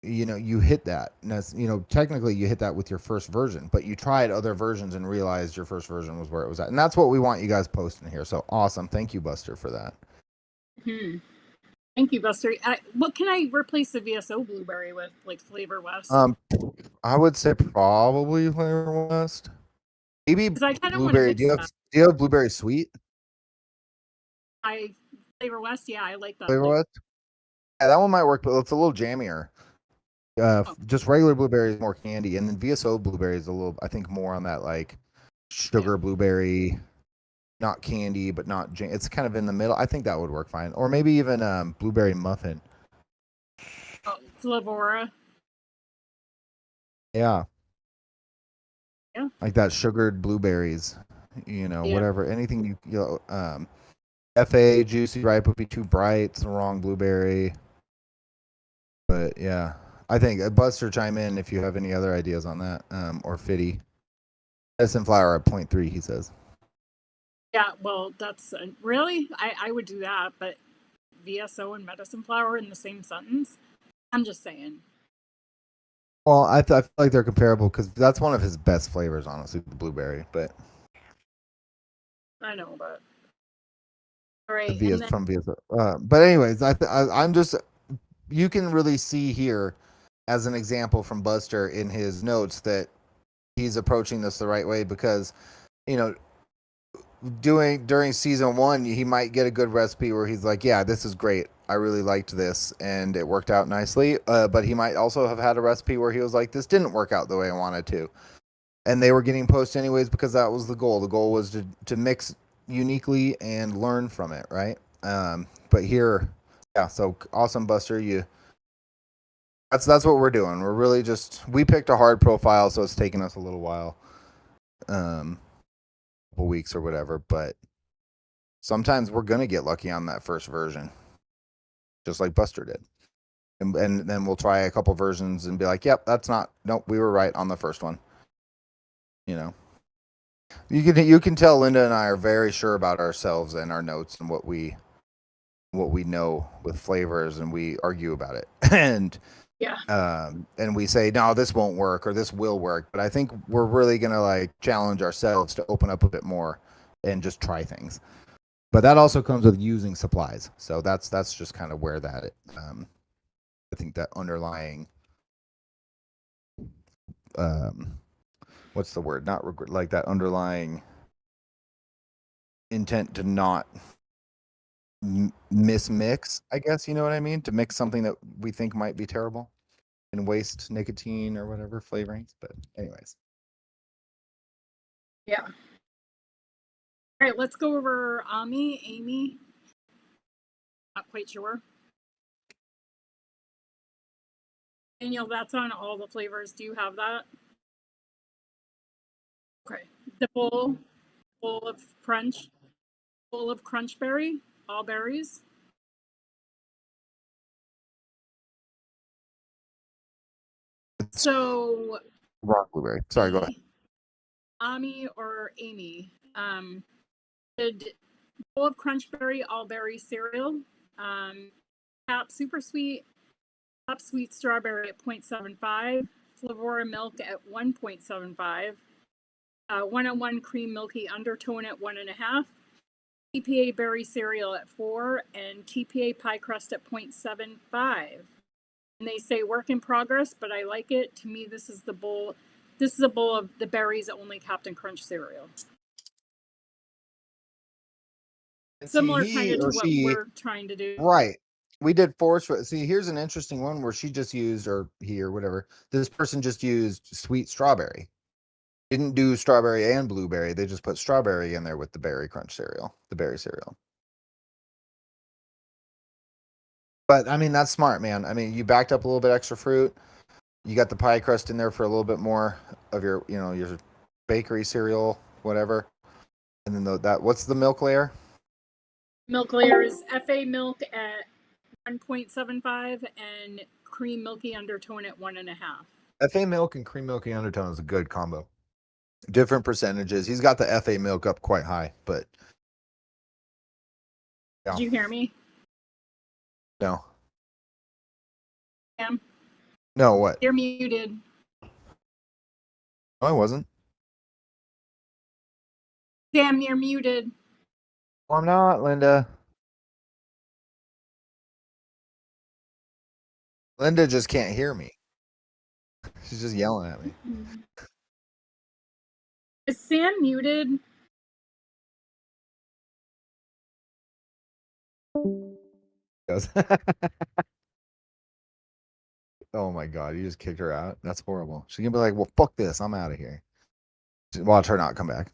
you hit that. And that's, technically you hit that with your first version, but you tried other versions and realized your first version was where it was at. And that's what we want you guys posting here. So awesome. Thank you, Buster, for that. Thank you, Buster. What can I replace the VSO blueberry with, like Flavor West? I would say probably Flavor West. Maybe blueberry. Do you have blueberry sweet? Flavor West, yeah, I like that. Flavor West? Yeah, that one might work, but it's a little jammier. Just regular blueberry is more candy, and then VSO blueberry is a little, I think, more on that like sugar blueberry, not candy, but not it's kind of in the middle. I think that would work fine, or maybe even blueberry muffin. Flavora. Yeah, like that sugared blueberries, whatever, anything FA juicy ripe would be too bright. It's the wrong blueberry, but yeah. I think Buster, chime in if you have any other ideas on that, or Fitty. Medicine flower at 0.3, he says. Yeah, well, that's really, I would do that, but VSO and medicine flower in the same sentence? I'm just saying. Well, I feel like they're comparable because that's one of his best flavors, honestly, the blueberry. But I know, but all right. From VSO. But anyways, I'm just, you can really see here as an example from Buster in his notes that he's approaching this the right way, because during season 1 he might get a good recipe where he's like, yeah, this is great, I really liked this and it worked out nicely, but he might also have had a recipe where he was like, this didn't work out the way I wanted to, and they were getting posts anyways because that was the goal was to mix uniquely and learn from it, right? But here, yeah, so awesome, Buster. That's what we're doing. We're really we picked a hard profile, so it's taken us a little while, couple weeks or whatever. But sometimes we're gonna get lucky on that first version, just like Buster did, and then we'll try a couple versions and be like, "Yep, nope, we were right on the first one." You can tell Linda and I are very sure about ourselves and our notes and what we know with flavors, and we argue about it. And and we say, no, this won't work or this will work. But I think we're really going to like challenge ourselves to open up a bit more and just try things. But that also comes with using supplies. So that's just kind of where that I think that underlying what's the word? Not regret, like that underlying intent to not mismix, I guess, you know what I mean? To mix something that we think might be terrible and waste nicotine or whatever flavorings. But anyways. Yeah. All right, let's go over Amy. Not quite sure. Daniel, that's on all the flavors. Do you have that? Okay. The bowl of crunch berry, all berries. So wrong blueberry. Sorry, go ahead. Ami or Amy, did bowl of crunchberry all berry cereal, top super sweet, top sweet strawberry at 0.75, Flavora milk at 1.75, 101 cream milky undertone at 1.5, TPA berry cereal at 4, and TPA pie crust at 0.75. And they say work in progress, but I like it. To me, this is a bowl of the berries only Captain Crunch cereal. Similar kind of to what we're trying to do. Right. we did force. See, here's an interesting one where she just used, or he or whatever. This person just used sweet strawberry. Didn't do strawberry and blueberry. They just put strawberry in there with the berry crunch cereal, the berry cereal. But I mean, that's smart, man. I mean, you backed up a little bit extra fruit. You got the pie crust in there for a little bit more of your, your bakery cereal, whatever. And then that, what's the milk layer? Milk layer is FA milk at 1.75 and cream milky undertone at 1.5. FA milk and cream milky undertone is a good combo. Different percentages. He's got the FA milk up quite high, but yeah. Did you hear me? No. Sam? No, what? You're muted. No, I wasn't. Sam, you're muted. Well, I'm not, Linda. Linda just can't hear me. She's just yelling at me. Is Sam muted? Oh my god, you just kicked her out. That's horrible. She's gonna be like, "Well, fuck this. I'm out of here." Watch her not come back.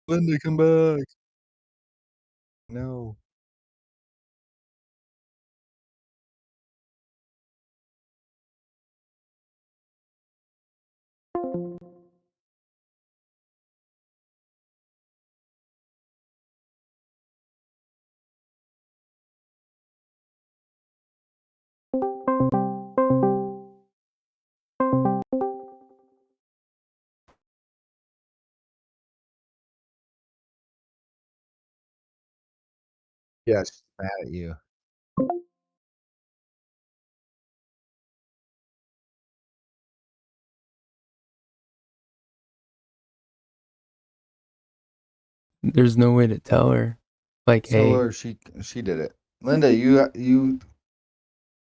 Linda, come back. No. Yeah, she's mad at you. There's no way to tell her. Like, Tell hey, her she did it. Linda, you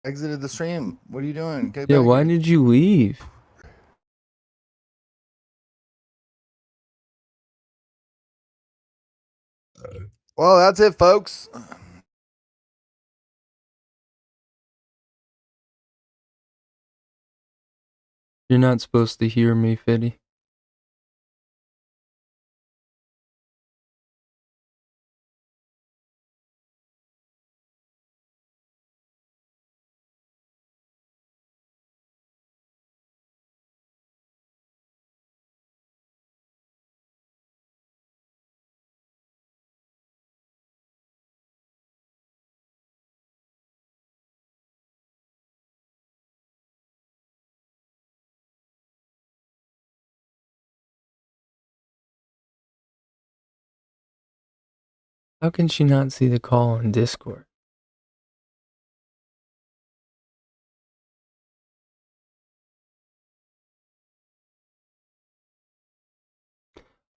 exited the stream. What are you doing? Get yeah, back why here. did you leave? Well, that's it, folks. You're not supposed to hear me, Fitty. How can she not see the call on Discord?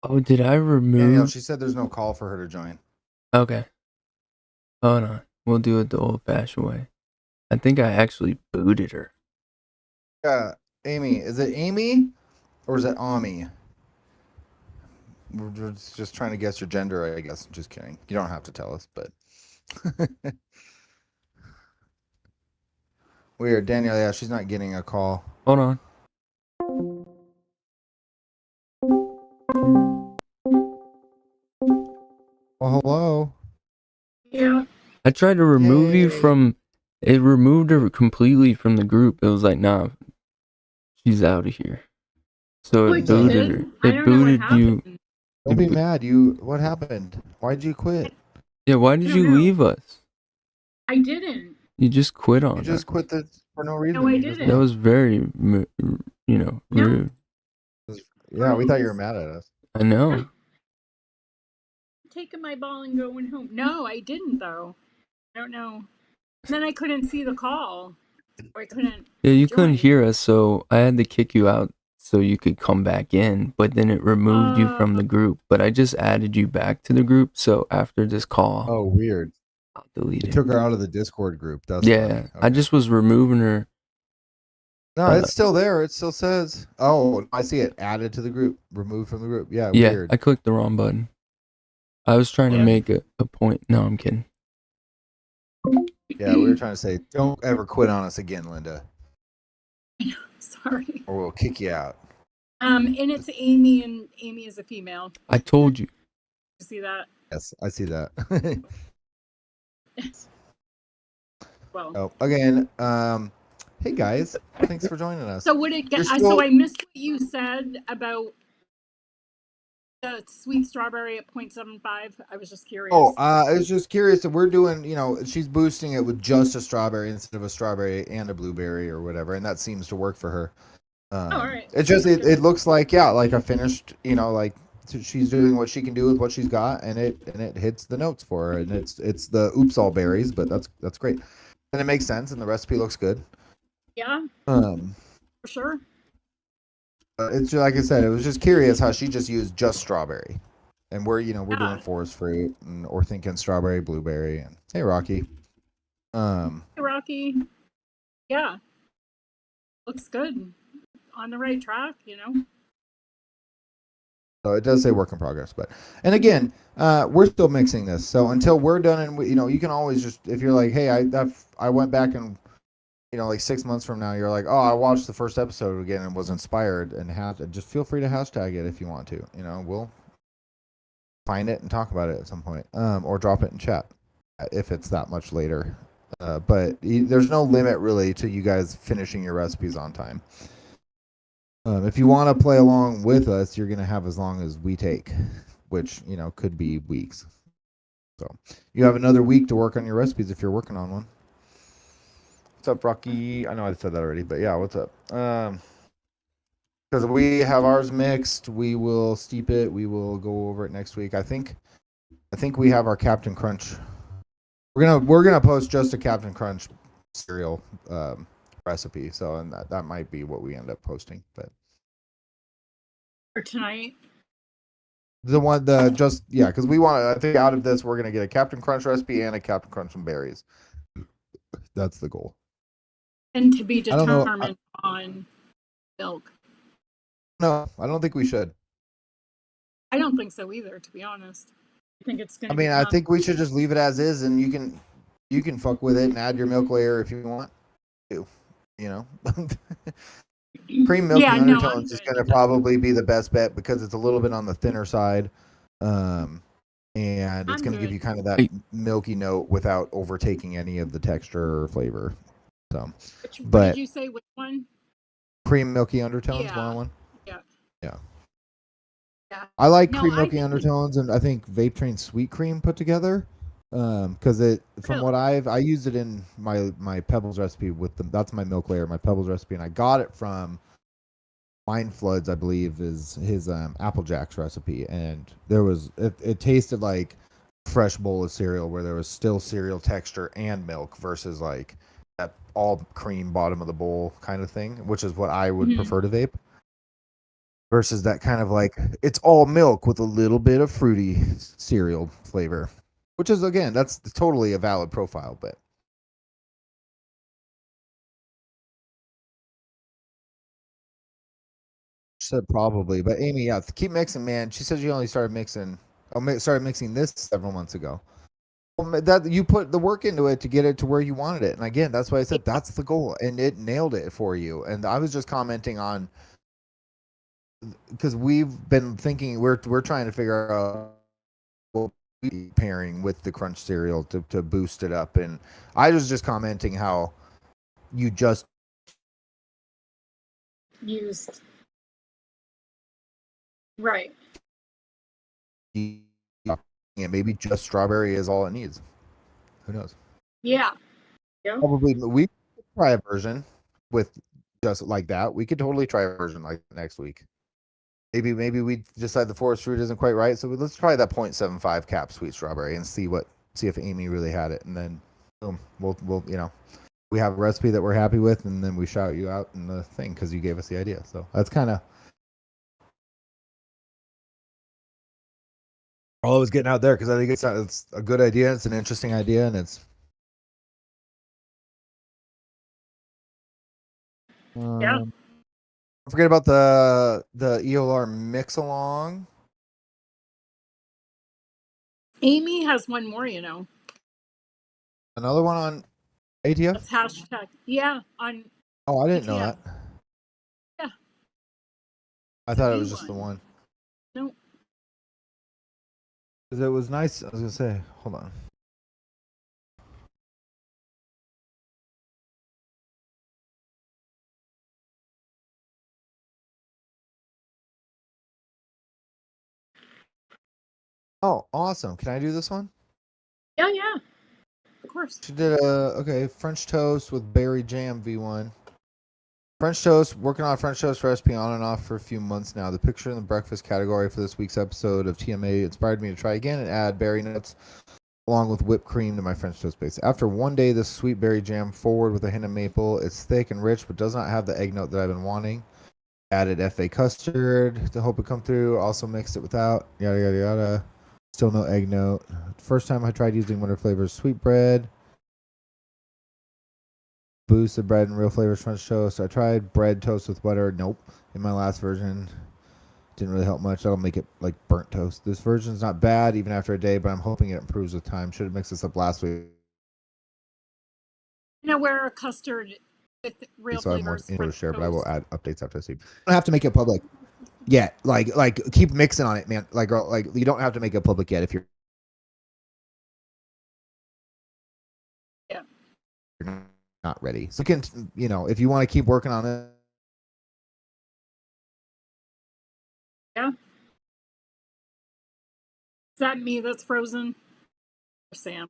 Oh, did I remove? Danielle, she said there's no call for her to join. Okay. Hold on. We'll do it the old-fashioned way. I think I actually booted her. Yeah, Amy. Is it Amy or is it Ami? We're just trying to guess your gender, I guess. Just kidding. You don't have to tell us, but weird. Danielle, yeah, she's not getting a call. Hold on. Well, hello. Yeah. I tried to remove you Yay. from. It removed her completely from the group. It was like, nah, she's out of here. So it booted her. It booted you. Don't be mad. What happened? Why did you quit? Yeah, why did you leave us? I didn't. You just quit on You her. just quit for no reason. No, I You just didn't. That was very, rude. Yeah, we thought you were mad at us. I know. Taking my ball and going home. No, I didn't though. I don't know. And then I couldn't see the call. Or I couldn't. Yeah, you couldn't join. hear us, so I had to kick you out so you could come back in, but then it removed you from the group. But I just added you back to the group, so after this call, Oh, weird. I'll delete You it. took her out of the Discord group. That's Yeah, funny. I just was removing her. No, it's still there. It still says. Oh, I see it. Added to the group. Removed from the group. Yeah, Yeah, weird. I clicked the wrong button. I was trying to Yeah. make a point. No, I'm kidding. Yeah, we were trying to say, don't ever quit on us again, Linda, Sorry. or we'll kick you out. And it's Amy, and Amy is a female. I told you. You see that? Yes, I see that. Well, Oh, again, hey guys, thanks for joining us. so would it get? You're So still- I missed what you said about the sweet strawberry at 0.75. I was just curious. Oh, I was just curious if we're doing, she's boosting it with just a strawberry instead of a strawberry and a blueberry or whatever, and that seems to work for her. All right. It just it looks like like a finished, like she's doing what she can do with what she's got, and it hits the notes for her, and it's the oops all berries, but that's great, and it makes sense, and the recipe looks good. Yeah. For sure. It's like I said, it was just curious how she just used just strawberry, and we're doing forest fruit or thinking strawberry, blueberry, and hey Rocky, Hey, Rocky. Yeah. Looks good. On the right track, So it does say work in progress, and again, we're still mixing this. So until we're done, and you can always just, if you're like, hey, I went back and like 6 months from now, you're like, oh, I watched the first episode again and was inspired, and just feel free to hashtag it if you want to. We'll find it and talk about it at some point, or drop it in chat if it's that much later. But there's no limit really to you guys finishing your recipes on time. If you want to play along with us, you're going to have as long as we take, which, could be weeks. So you have another week to work on your recipes if you're working on one. What's up, Rocky? I know I said that already, but yeah, what's up? Because we have ours mixed, we will steep it. We will go over it next week. I think we have our Captain Crunch. We're gonna post just a Captain Crunch cereal recipe. So, and that might be what we end up posting, but for tonight. Because we want to. I think out of this, we're gonna get a Captain Crunch recipe and a Captain Crunch and berries. That's the goal. And to be I don't know. determined on milk. No, I don't think we should. I don't think so either, to be honest. I think it's gonna. I think we should just leave it as is, and you can fuck with it and add your milk layer if you want to. Cream milk and undertones is going to probably be the best bet because it's a little bit on the thinner side, and it's going to give you kind of that milky note without overtaking any of the texture or flavor. So, what did you say? Which one? Cream milky undertones, Yeah. 101. Yeah. I like cream milky undertones, and I think Vape Train Sweet Cream put together. Because I used it in my Pebbles recipe with them. That's my milk layer, my Pebbles recipe, and I got it from Mind Floods, I believe, is his Apple Jacks recipe, and it tasted like a fresh bowl of cereal where there was still cereal texture and milk versus like that all cream bottom of the bowl kind of thing, which is what I would prefer to vape. Versus that kind of like it's all milk with a little bit of fruity cereal flavor. Which is, again, that's totally a valid profile, but said probably. But Amy, yeah, keep mixing, man. She said you only started mixing this several months ago. Well, that you put the work into it to get it to where you wanted it, and again, that's why I said that's the goal, and it nailed it for you. And I was just commenting on because we've been thinking we're trying to figure out pairing with the crunch cereal to boost it up, and I was just commenting how you just used right. Yeah, maybe just strawberry is all it needs. Who knows? Yeah. Probably we could try a version with just like that. We could totally try a version like next week. Maybe we decide the forest fruit isn't quite right, so let's try that 0.75 cap sweet strawberry and see if Amy really had it, and then boom, we'll we have a recipe that we're happy with, and then we shout you out in the thing because you gave us the idea. So that's kind of all I was getting out there because I think it's a good idea, it's an interesting idea, and it's don't forget about the EOR mix along. Amy has one more, you know. Another one on ATF? That's hashtag. Yeah, on Oh, I didn't know ATF. that. Yeah. I It's a thought it new was just the one. one. No. Because it was nice. I was gonna say, hold on. Oh, awesome! Can I do this one? Yeah, yeah. Of course. She did a French toast with berry jam V1. French toast, working on a French toast recipe on and off for a few months now. The picture in the breakfast category for this week's episode of TMA inspired me to try again and add berry nuts along with whipped cream to my French toast base. After one day, this sweet berry jam forward with a hint of maple. It's thick and rich, but does not have the egg note that I've been wanting. Added FA custard to hope it come through. Also mixed it without. Yada, yada, yada. Still no egg note. First time I tried using winter flavors sweetbread. Boosted bread and real flavors French toast. I tried bread toast with butter. Nope. In my last version, didn't really help much. That'll make it like burnt toast. This version's not bad even after a day, but I'm hoping it improves with time. Should have mixed this up last week, You know where a custard with real so I have more flavors info to French share. But I will toast. add updates after I see. I don't have to make it public yet. Like keep mixing on it, man. Like you don't have to make it public yet if you're Yeah. not ready. So you can, if you want to keep working on it. Yeah. Is that me that's frozen? Or Sam?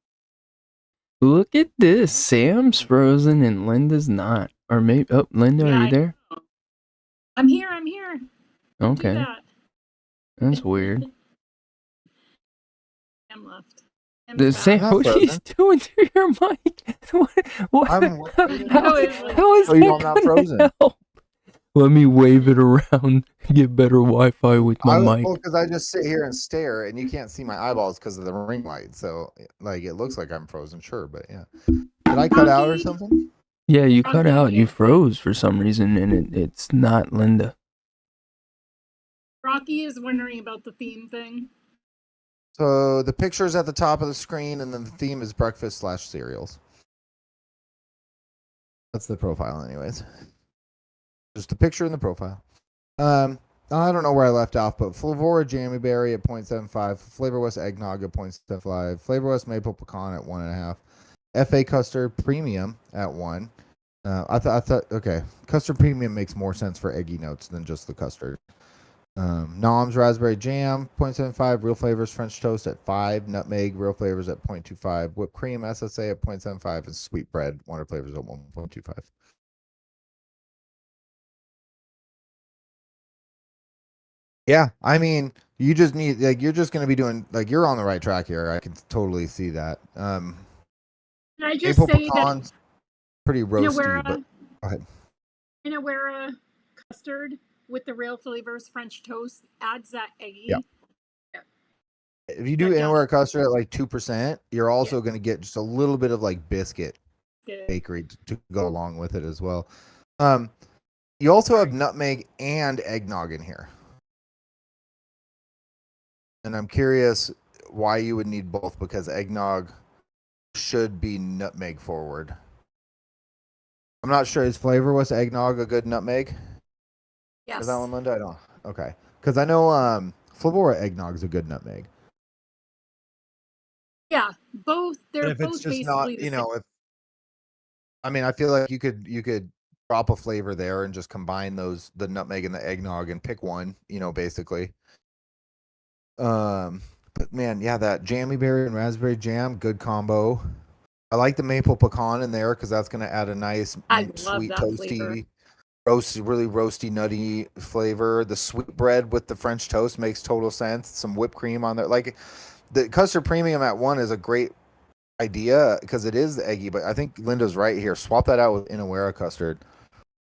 Look at this. Sam's frozen and Linda's not. Or maybe. Oh, Linda, Yeah, are you I there? know. I'm here. I'm here. Don't do Okay. that. That's weird. Sam left. The Sam's Sam, back. Not what are you frozen. doing to your mic? What? I'm How, No, it's like how is Oh, you know that I'm not gonna frozen. help? Let me wave it around. Get better Wi-Fi with my mic. Because I just sit here and stare, and you can't see my eyeballs because of the ring light. So, like, it looks like I'm frozen, sure, but yeah. Did I cut out or Rocky. something? Yeah, you cut Rocky, out. You froze for some reason, and it's not Linda. Rocky is wondering about the theme thing. So the picture's at the top of the screen, and then the theme is breakfast/cereals. That's the profile, anyways. Just the picture and the profile. I don't know where I left off, but Flavora Jammy Berry at 0.75, Flavor West Eggnog at 0.75, Flavor West Maple Pecan at 1.5, FA Custard Premium at 1. I thought, okay, Custard Premium makes more sense for eggy notes than just the custard. Nom's Raspberry Jam, 0.75, Real Flavors French Toast at 5, Nutmeg, Real Flavors at 0.25, Whipped Cream SSA at 0.75, and Sweetbread, Wonder Flavors at 1.25. Yeah, I mean, you just need, like, you're just going to be doing, like, you're on the right track here. I can totally see that. Can I just Maple say pecans, pretty that roasty, but go ahead. Inawera custard with the real flavors French toast adds that eggy. Yeah. If you do anywhere custard at like 2%, you're also going to get just a little bit of like biscuit bakery to go along with it as well. You also have nutmeg and eggnog in here. And I'm curious why you would need both, because eggnog should be nutmeg forward. I'm not sure. Is Flavor West Eggnog a good nutmeg? Yes. Is that one, Linda? I don't. Okay. Because I know Flavora Eggnog is a good nutmeg. Yeah, both. They're if both it's just basically not, the same. if I mean, I feel like you could drop a flavor there and just combine the nutmeg and the eggnog and pick one, basically. But man, yeah, that jammy berry and raspberry jam, good combo. I like the maple pecan in there because that's going to add a nice sweet, toasty, really roasty, nutty flavor. The sweet bread with the French toast makes total sense. Some whipped cream on there. Like the custard premium at 1 is a great idea because it is the eggy, but I think Linda's right here. Swap that out with Inawera custard.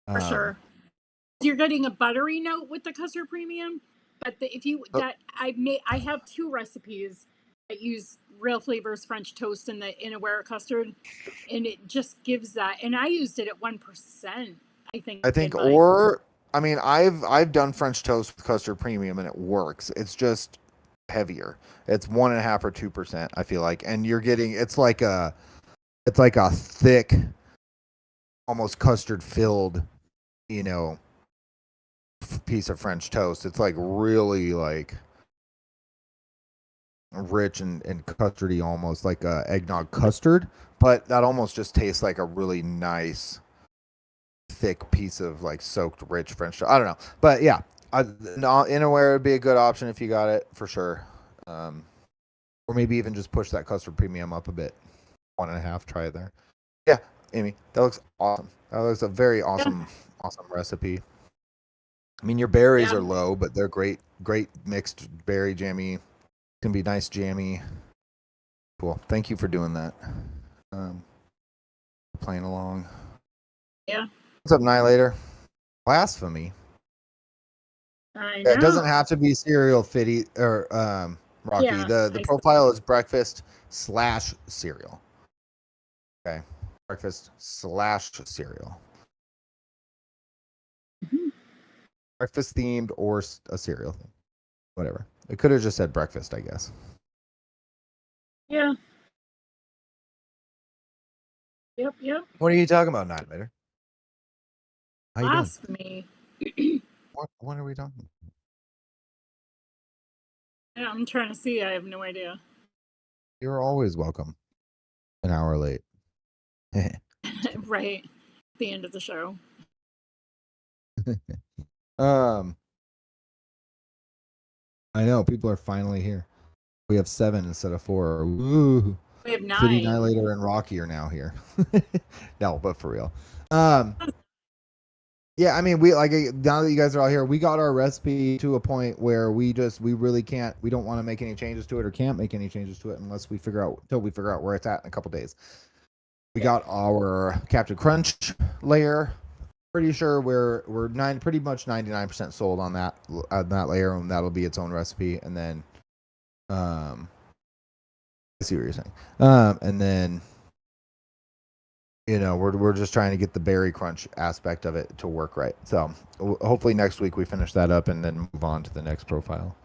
For sure. You're getting a buttery note with the custard premium, but I have 2 recipes that use real flavors French toast and the Inawera custard, and it just gives that. And I used it at 1%. I mean, I've done French toast with custard premium and it works. It's just heavier. It's 1.5 or 2%, I feel like, and you're getting it's like a thick, almost custard filled, you know, piece of French toast. It's like really like rich and custardy, almost like eggnog custard, but that almost just tastes like a really nice thick piece of like soaked rich French toast. I don't know, but yeah, Innerware would be a good option if you got it for sure. Or maybe even just push that custard premium up a bit. 1.5, try it there. Yeah, Amy, that looks awesome. That looks a very awesome recipe. I mean, your berries are low, but they're great mixed berry jammy. Can be nice jammy. Cool. Thank you for doing that. Playing along. Yeah. What's up, Nihilator? Blasphemy. I know. It doesn't have to be cereal fitty or Rocky. Yeah, the profile is breakfast / cereal. Okay. Breakfast / cereal. Mhm. Breakfast themed or a cereal thing. Whatever. It could have just said breakfast, I guess. Yeah. Yep. What are you talking about, Nihilator? How you Blasphemy. doing? What are we talking about? Yeah, I'm trying to see. I have no idea. You're always welcome. An hour late. Right. The end of the show. I know people are finally here. We have 7 instead of 4. Woo! We have 9. Fitty Nihilator and Rocky are now here. No, but for real. Yeah, I mean, we like now that you guys are all here, we got our recipe to a point where we really can't. We don't want to make any changes to it or can't make any changes to it until we figure out where it's at in a couple days. We got our Captain Crunch layer. Pretty sure we're pretty much 99% sold on that layer, and that'll be its own recipe. And then, I see what you're saying. And then, we're just trying to get the berry crunch aspect of it to work right. So hopefully next week we finish that up and then move on to the next profile.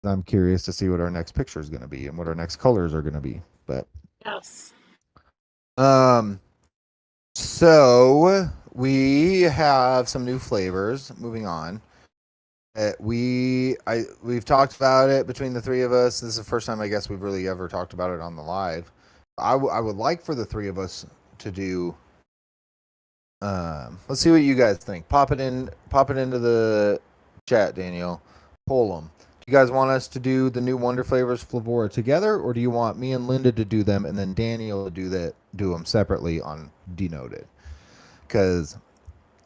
I'm curious to see what our next picture is going to be and what our next colors are going to be. But yes. So we have some new flavors. Moving on. We've talked about it between the three of us. This is the first time I guess we've really ever talked about it on the live. I would like for the three of us to do. Let's see what you guys think. Pop it into the chat, Daniel. Poll them. Do you guys want us to do the new Wonder Flavors Flavora together, or do you want me and Linda to do them and then Daniel to do them separately on Denoted? Because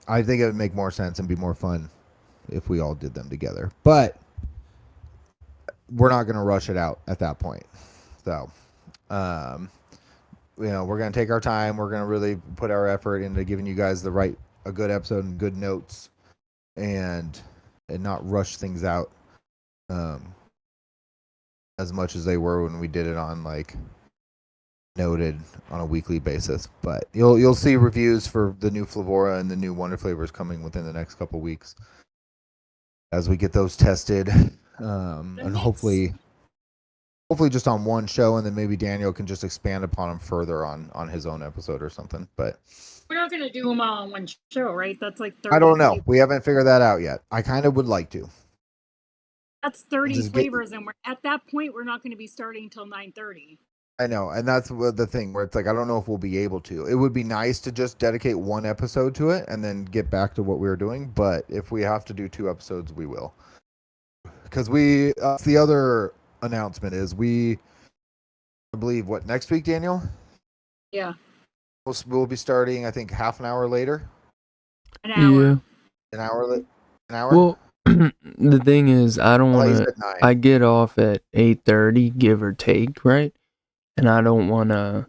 I think it would make more sense and be more fun if we all did them together. But we're not going to rush it out at that point. So, we're going to take our time. We're going to really put our effort into giving you guys a good episode and good notes and not rush things out as much as they were when we did it on like Noted on a weekly basis. But you'll see reviews for the new Flavora and the new Wonder Flavors coming within the next couple weeks as we get those tested, and hopefully just on one show, and then maybe Daniel can just expand upon them further on his own episode or something. But we're not going to do them all on one show, right? That's like 30 I don't know. flavors. We haven't figured that out yet. I kind of would like to. That's 30 flavors, and we're at that point. We're not going to be starting until 9:30. I know, and that's the thing where it's like I don't know if we'll be able to. It would be nice to just dedicate one episode to it and then get back to what we were doing. But if we have to do 2 episodes, we will. Because the other announcement is I believe next week, Daniel? Yeah. We'll be starting, I think, half an hour later. An hour. Yeah. An hour. Well, the thing is, I don't want to. I get off at 8:30, give or take, right? And I don't want to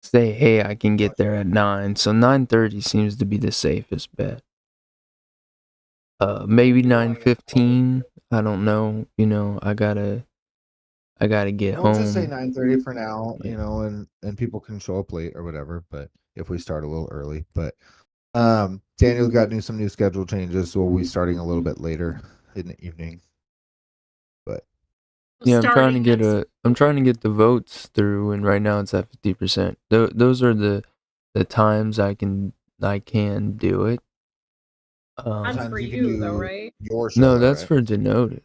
say, hey, I can get there at 9. So 9:30 seems to be the safest bet. Maybe 9:15. I don't know. I gotta get home. We'll just say 9:30 for now, and people can show up late or whatever. But if we start a little early, but Daniel's got some new schedule changes, so we'll be starting a little bit later in the evening. But Yeah, Starting next I'm trying to get the votes through, and right now it's at 50%. Those are the times I can do it. That's sometimes for you can you, though, do right? your show, No, though, that's right? for denoted.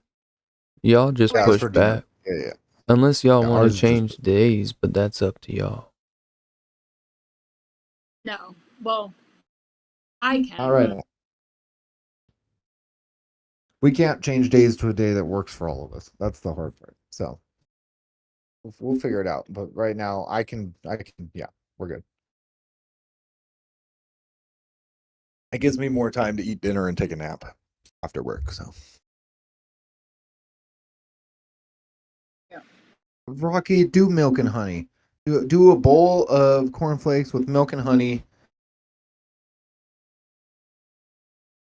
Y'all just Yeah, it's push for dinner. back. Yeah. Unless y'all Yeah, want to ours is just change days, but that's up to y'all. No. Well, I can. all right. We can't change days to a day that works for all of us. That's the hard part. So we'll figure it out. But right now, I can. Yeah, we're good. It gives me more time to eat dinner and take a nap after work. So, Yeah. Rocky, do milk and honey. Do a bowl of cornflakes with milk and honey.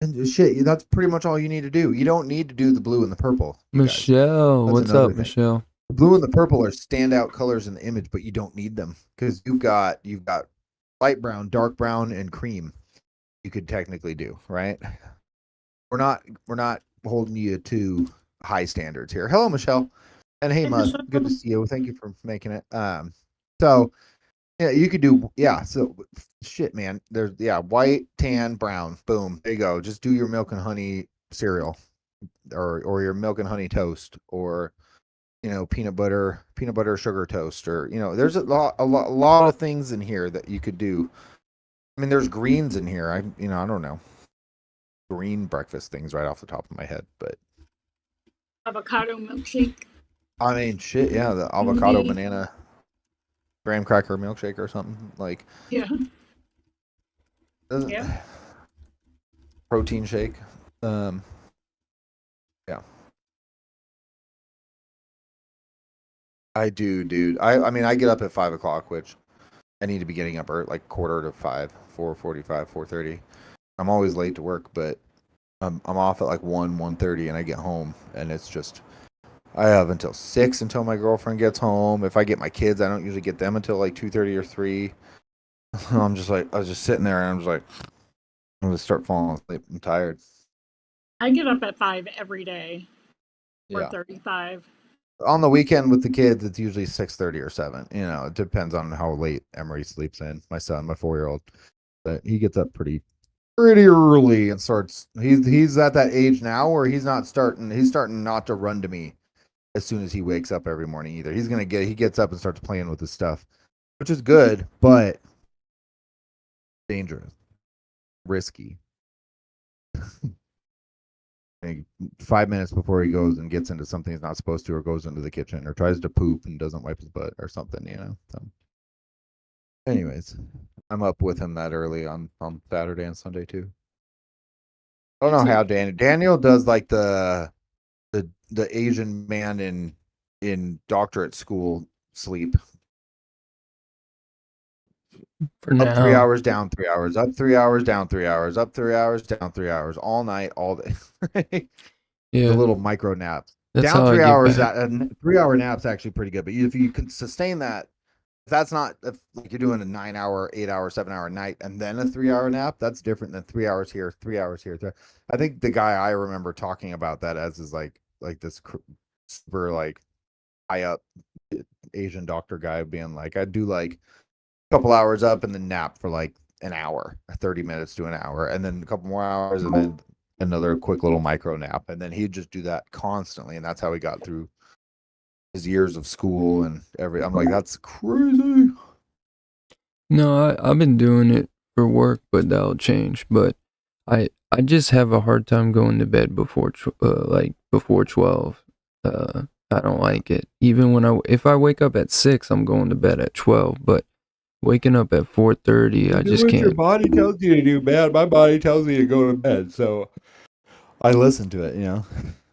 And shit, that's pretty much all you need to do. You don't need to do the blue and the purple, you guys. Michelle, That's what's another up, thing. Michelle? The blue and the purple are standout colors in the image, but you don't need them because you've got light brown, dark brown, and cream. You could technically do, right? We're not holding you to high standards here. Hello, Michelle, and hey, Hey, Mud. Michelle. Good to see you. Thank you for making it. So yeah, you could do So shit, man. There's white, tan, brown. Boom. There you go. Just do your milk and honey cereal, or your milk and honey toast, or peanut butter sugar toast, or there's a lot of things in here that you could do. I mean, there's greens in here. I don't know green breakfast things right off the top of my head, but Avocado milkshake. I mean, shit, yeah, the avocado Smoothie. banana graham cracker milkshake or something like Yeah. doesn't Yeah. protein shake. Um, yeah, I do, dude. I mean, I get up at 5 o'clock, which I need to be getting up like 4:45, 4:45, 4:30. I'm always late to work, but I'm off at like 1:30, and I get home, and it's just I have until 6 until my girlfriend gets home. If I get my kids, I don't usually get them until like 2:30 or 3. I'm just like I was just sitting there, and I'm just like I'm gonna start falling asleep. I'm tired. I get up at 5 every day. Yeah. 4:35. On the weekend with the kids, it's usually 6:30 or 7. It depends on how late Emery sleeps in. My son, my 4-year-old, but he gets up pretty early and starts. He's at that age now where he's starting not to run to me as soon as he wakes up every morning either. He gets up and starts playing with his stuff, which is good, but dangerous, risky. 5 minutes before he goes and gets into something he's not supposed to, or goes into the kitchen, or tries to poop and doesn't wipe his butt or something. So, anyways, I'm up with him that early on Saturday and Sunday too. I don't know how Daniel does like the Asian man in doctorate school sleep. For Up 3 now. hours, down 3 hours, up 3 hours, down 3 hours, up 3 hours, down 3 hours, all night, all day. Yeah. The little micro naps. That's Down how I 3 get hours. back. That 3 hour nap's actually pretty good. But if you can sustain that, if that's not if like you're doing a 9 hour, 8 hour, 7 hour night and then a 3 hour nap, that's different than 3 hours here, 3 hours here. I think the guy I remember talking about that as is like this super like high up Asian doctor guy being like, I'd do like a couple hours up and then nap for like an hour, 30 minutes to an hour, and then a couple more hours, and then another quick little micro nap. And then he'd just do that constantly. And that's how he got through his years of school and I'm like, that's crazy. No, I've been doing it for work, but that'll change. But I just have a hard time going to bed before before 12. I don't like it. Even if I wake up at 6, I'm going to bed at 12. But waking up at 4:30, I just what your can't. body tells you to do, man. My body tells me to go to bed, so I listen to it.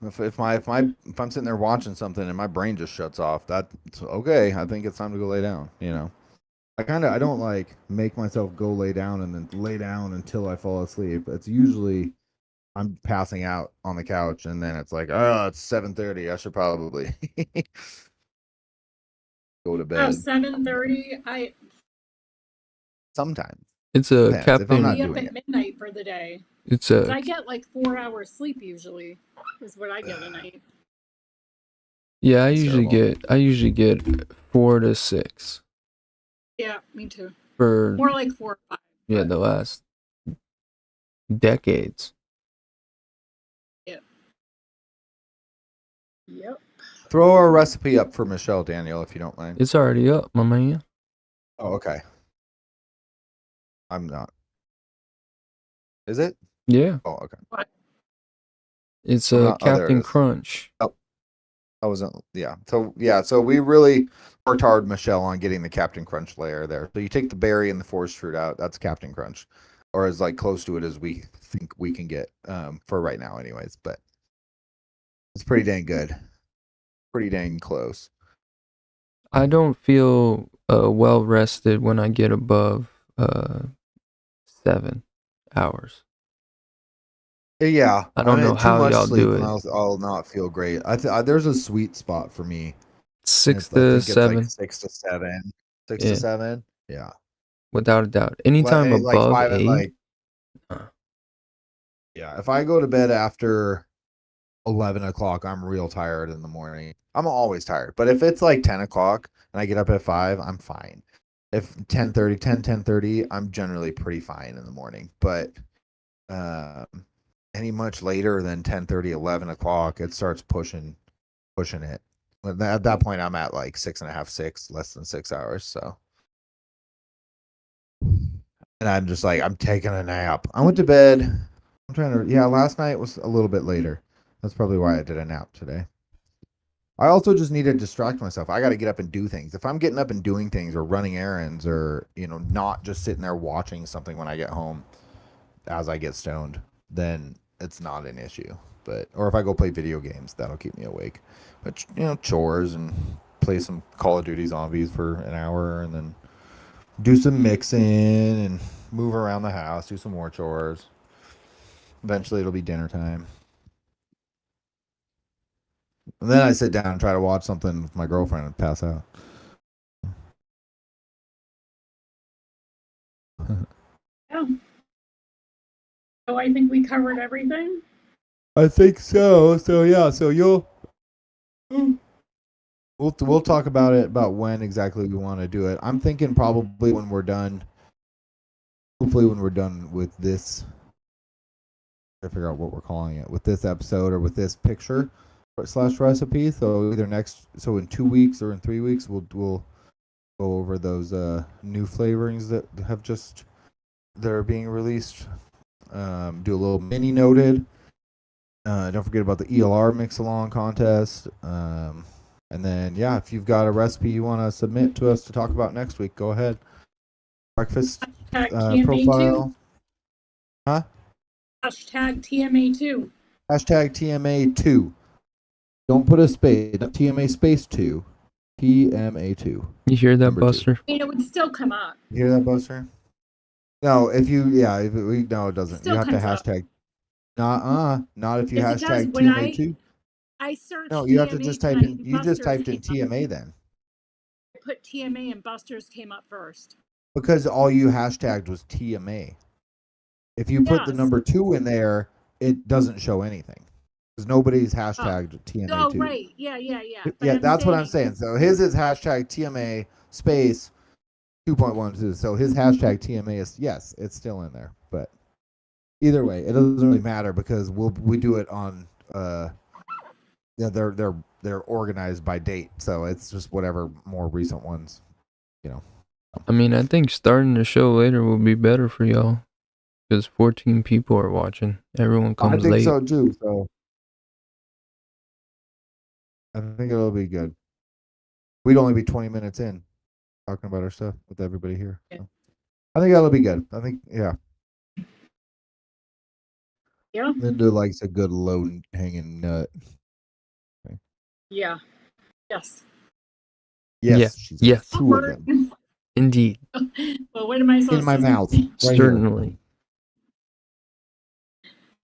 If I'm sitting there watching something and my brain just shuts off, that's okay. I think it's time to go lay down. I don't like make myself go lay down and then lay down until I fall asleep. It's usually I'm passing out on the couch, and then it's like, oh, it's 7:30. I should probably go to Oh, bed. 7:30. Sometimes. It's a Depends. If I'm not Be up doing at it. midnight for the day. It's 'Cause a I get like 4 hours sleep usually. Is what I get a night. yeah. I That's usually terrible. get 4 to 6 Yeah, me too. for More like 4 or 5. yeah But the last decades. yeah. Yep. Throw our recipe up for Michelle, Daniel, if you don't mind. It's already up, my man. Oh, okay. I'm not. Is it? Yeah, Oh, okay. What? it's I'm not. Oh, there it Captain is. Crunch. Oh, I wasn't. Yeah. So we really worked hard, Michelle, on getting the Captain Crunch layer there. So you take the berry and the forest fruit out. That's Captain Crunch, or as like close to it as we think we can get for right now, anyways. But it's pretty dang good. Pretty dang close. I don't feel well rested when I get above 7 hours. Yeah, I I'm don't know at too how much y'all sleep do and it. I'll not feel great. There's a sweet spot for me. And 6 I to think it's like 7. 6 to 7. Six to Yeah, seven. Yeah. without a doubt. Anytime Like above five at 8, like yeah. If I go to bed after 11 o'clock, I'm real tired in the morning. I'm always tired. But if it's like 10 o'clock and I get up at 5, I'm fine. If 10:30, I'm generally pretty fine in the morning. But um any much later than 10:30, 11 o'clock, it starts pushing it. At that point, I'm at like 6.5, 6, less than 6 hours. So, and I'm just like, I'm taking a nap. I went to bed. I'm trying to, yeah, last night was a little bit later. That's probably why I did a nap today. I also just need to distract myself. I got to get up and do things. If I'm getting up and doing things or running errands or, not just sitting there watching something when I get home as I get stoned, then it's not an issue. But, or if I go play video games, that'll keep me awake. But, chores and play some Call of Duty Zombies for an hour and then do some mixing and move around the house, do some more chores. Eventually it'll be dinner time. And then I sit down and try to watch something with my girlfriend and pass out. Yeah. So I think we covered everything. I think so. So yeah, so we'll talk about it about when exactly we want to do it. I'm thinking probably when we're done. Hopefully when we're done with this. I figure out what we're calling it with this episode or with this picture / recipe. So either in 2 weeks or in 3 weeks, we'll go over those new flavorings that are being released. Do a little mini noted. Don't forget about the ELR mix along contest. And then if you've got a recipe you want to submit to us to talk about next week, go ahead. Breakfast profile. Huh? Hashtag TMA2. Hashtag TMA2. Don't put a space. TMA space 2. TMA2. You hear that, Number 2. Buster? It would still come up. You hear that, Buster? No, no, it doesn't. You have to hashtag. Not if you Yes, it does. hashtag When TMA2. I searched No, you have to TMA just type tonight, in. You just Buster's typed in came up. TMA then. I put TMA and Buster's came up first. Because all you hashtagged was TMA. If you put the number 2 in there, it doesn't show anything. Because nobody's hashtagged TMA2. Oh, right. Yeah. Yeah, that's what I'm saying. So his is hashtag TMA space 2.12. So his hashtag TMA is, yes, it's still in there. But either way, it doesn't really matter because we do it on they're organized by date. So it's just whatever more recent ones, I mean, I think starting the show later will be better for y'all because 14 people are watching. Everyone comes I think late. so too. So I think it'll be good. We'd only be 20 minutes in talking about our stuff with everybody here. So I think that'll be good. I think, Yeah. Linda likes a good low hanging nut. Okay. Yeah. Yes. Yes. She's yes. 2 of them. Indeed. Well, what am I supposed In my to mouth. say? Right Certainly. here.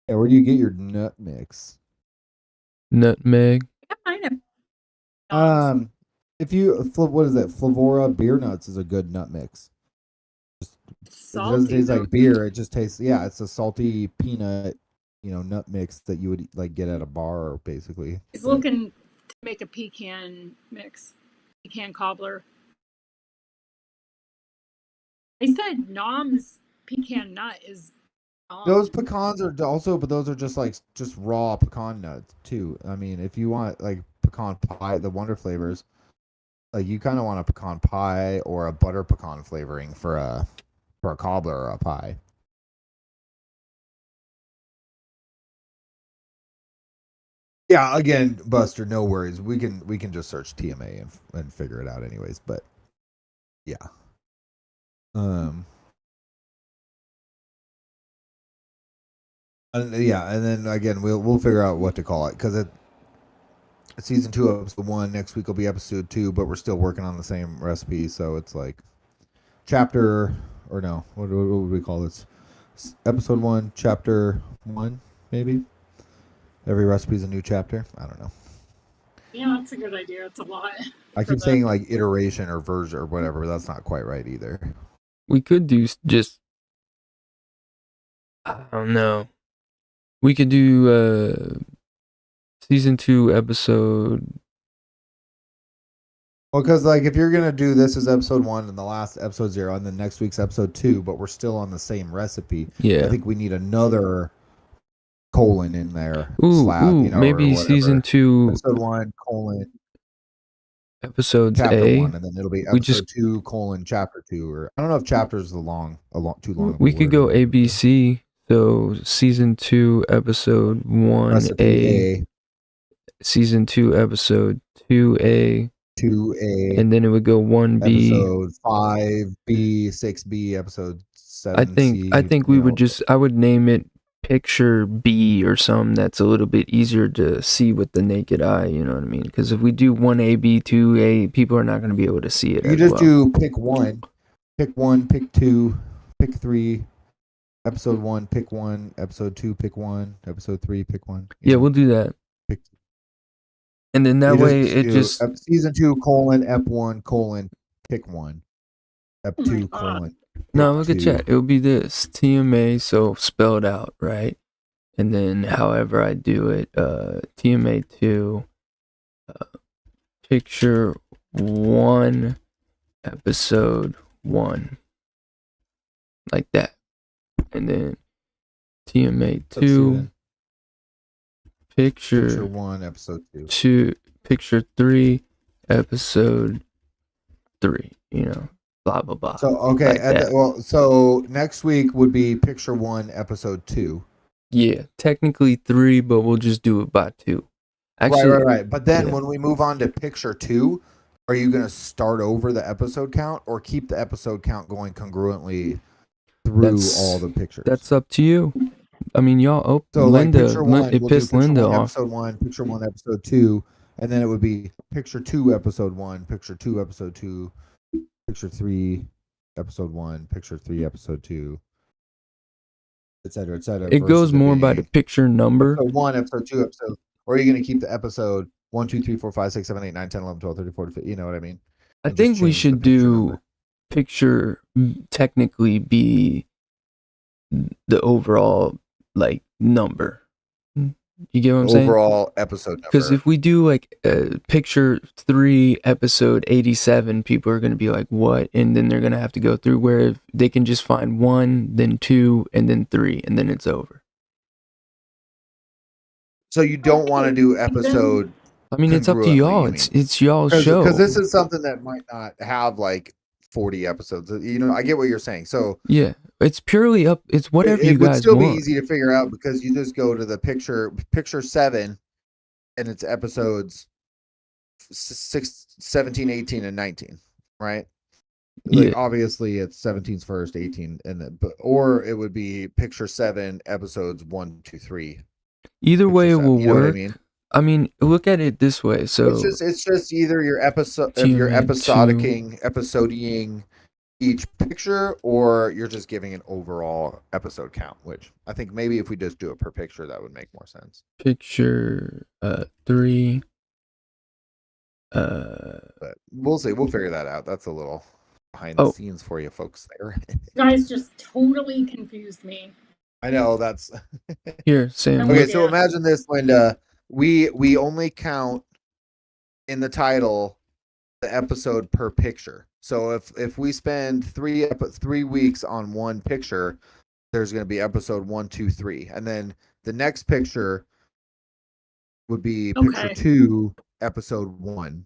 Yeah, where do you get your nut mix? Nutmeg. I know. If you what is that? Flavora beer nuts is a good nut mix. Just It's It doesn't salty taste though. like beer. It just tastes, yeah, it's a salty peanut, nut mix that you would like get at a bar, basically. He's looking to make a pecan mix, pecan cobbler. I said Nom's pecan nut is Those pecans are also, but those are just raw pecan nuts too. I mean, if you want like pecan pie, the Wonder flavors, like you kind of want a pecan pie or a butter pecan flavoring for a cobbler or a pie. Yeah, again, Buster, no worries. We can just search TMA and figure it out anyways. But yeah, and then again we'll figure out what to call it because it's season 2 episode 1. Next week will be episode 2, but we're still working on the same recipe, so it's like chapter or no, what would we call this? Episode 1, chapter 1, maybe. Every recipe is a new chapter. I don't know. Yeah, that's a good idea. It's a lot. I keep saying like iteration or version or whatever. That's not quite right either. We could do just, I don't know. We could do season 2 episode. Well, because like if you're gonna do this as episode 1 and the last episode 0, and then next week's episode 2, but we're still on the same recipe. Yeah. I think we need another colon in there. Maybe season 2 episode 1 colon episodes chapter A. 1, and then it'll be episode 2 colon chapter 2, or I don't know if chapters is too long. We could go ABC. So season 2 episode 1 recipe A, season 2 episode 2A, 2A, and then it would go 1B, episode 5B, 6B, episode 7C. I think we would I would name it picture B or something that's a little bit easier to see with the naked eye, you know what I mean? Because if we do 1A, B, 2A, people are not going to be able to see it. You just do pick 1, pick 2, pick 3, episode 1, pick 1, episode 2, pick 1, episode 3, pick 1. Yeah, we'll do that. Pick, and then that way it just season 2 colon F1 colon pick 1, F2 colon. No, look at chat. It'll be this TMA, so spelled out, right? And then however I do it, TMA 2, picture 1, episode 1, like that. And then TMA 2, picture 1, episode 2, picture 3, episode 3, blah blah blah. So okay, like so next week would be picture 1, episode 2. Yeah, technically 3, but we'll just do it by 2. Actually, right. But then when we move on to picture 2, are you going to start over the episode count or keep the episode count going congruently through all the pictures? That's up to you. I mean, y'all. Oh, so Linda, like picture 1, it pissed Linda off. Episode 1, picture 1, episode 2, and then it would be picture 2, episode 1, picture 2, episode 2, picture 3, episode 1, picture 3, episode 2, etc., etc. It goes more by the picture number. Episode 1, episode 2, episode. Or are you going to keep the episode 1, 2, 3, 4, 5, 6, 7, 8, 9, 10, 11, 12, 13, 14, 15? You know what I mean? I think we should do picture technically be the overall like number. You get what I'm saying? Overall episode number. Because if we do like picture 3, episode 87, people are going to be like, what? And then they're going to have to go through where they can just find 1, then 2, and then 3, and then it's over. So you don't want to do episode. I mean, it's up to y'all. It's y'all's show. Because this is something that might not have like 40 episodes. I get what you're saying. So yeah, it's purely up. It's whatever you guys want. It would still be easy to figure out because you just go to the picture 7, and it's episodes 6, 17, 18, and 19, right? Like obviously it's 17's first, 18, and then or it would be picture 7, episodes 1, 2, 3. Either way, it will work. I mean, look at it this way. So it's just either your episoding each picture, or you're just giving an overall episode count. Which I think maybe if we just do it per picture, that would make more sense. Picture 3. But we'll see. We'll figure that out. That's a little behind the Oh. scenes for you folks there. You guys just totally confused me. I know that's Here, Sam. Okay, okay. Look, So imagine this, Linda. We only count in the title the episode per picture. So if we spend 3 weeks on one picture, there's going to be episode 1, 2, 3, and then the next picture would be picture Okay. 2, episode 1.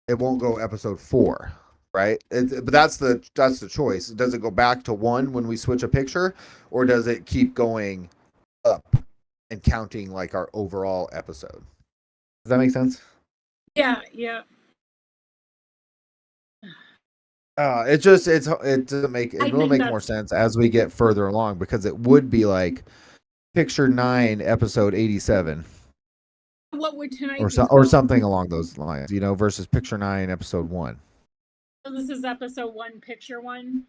It won't go episode 4, right? But that's the choice. Does it go back to 1 when we switch a picture, or does it keep going up and counting like our overall episode? Does that make sense? Yeah. It doesn't make I it'll think make more that's- sense as we get further along, because it would be like picture 9, episode 87, What would tonight or be or called? something along those lines, versus picture 9, episode 1. So this is episode 1, picture 1.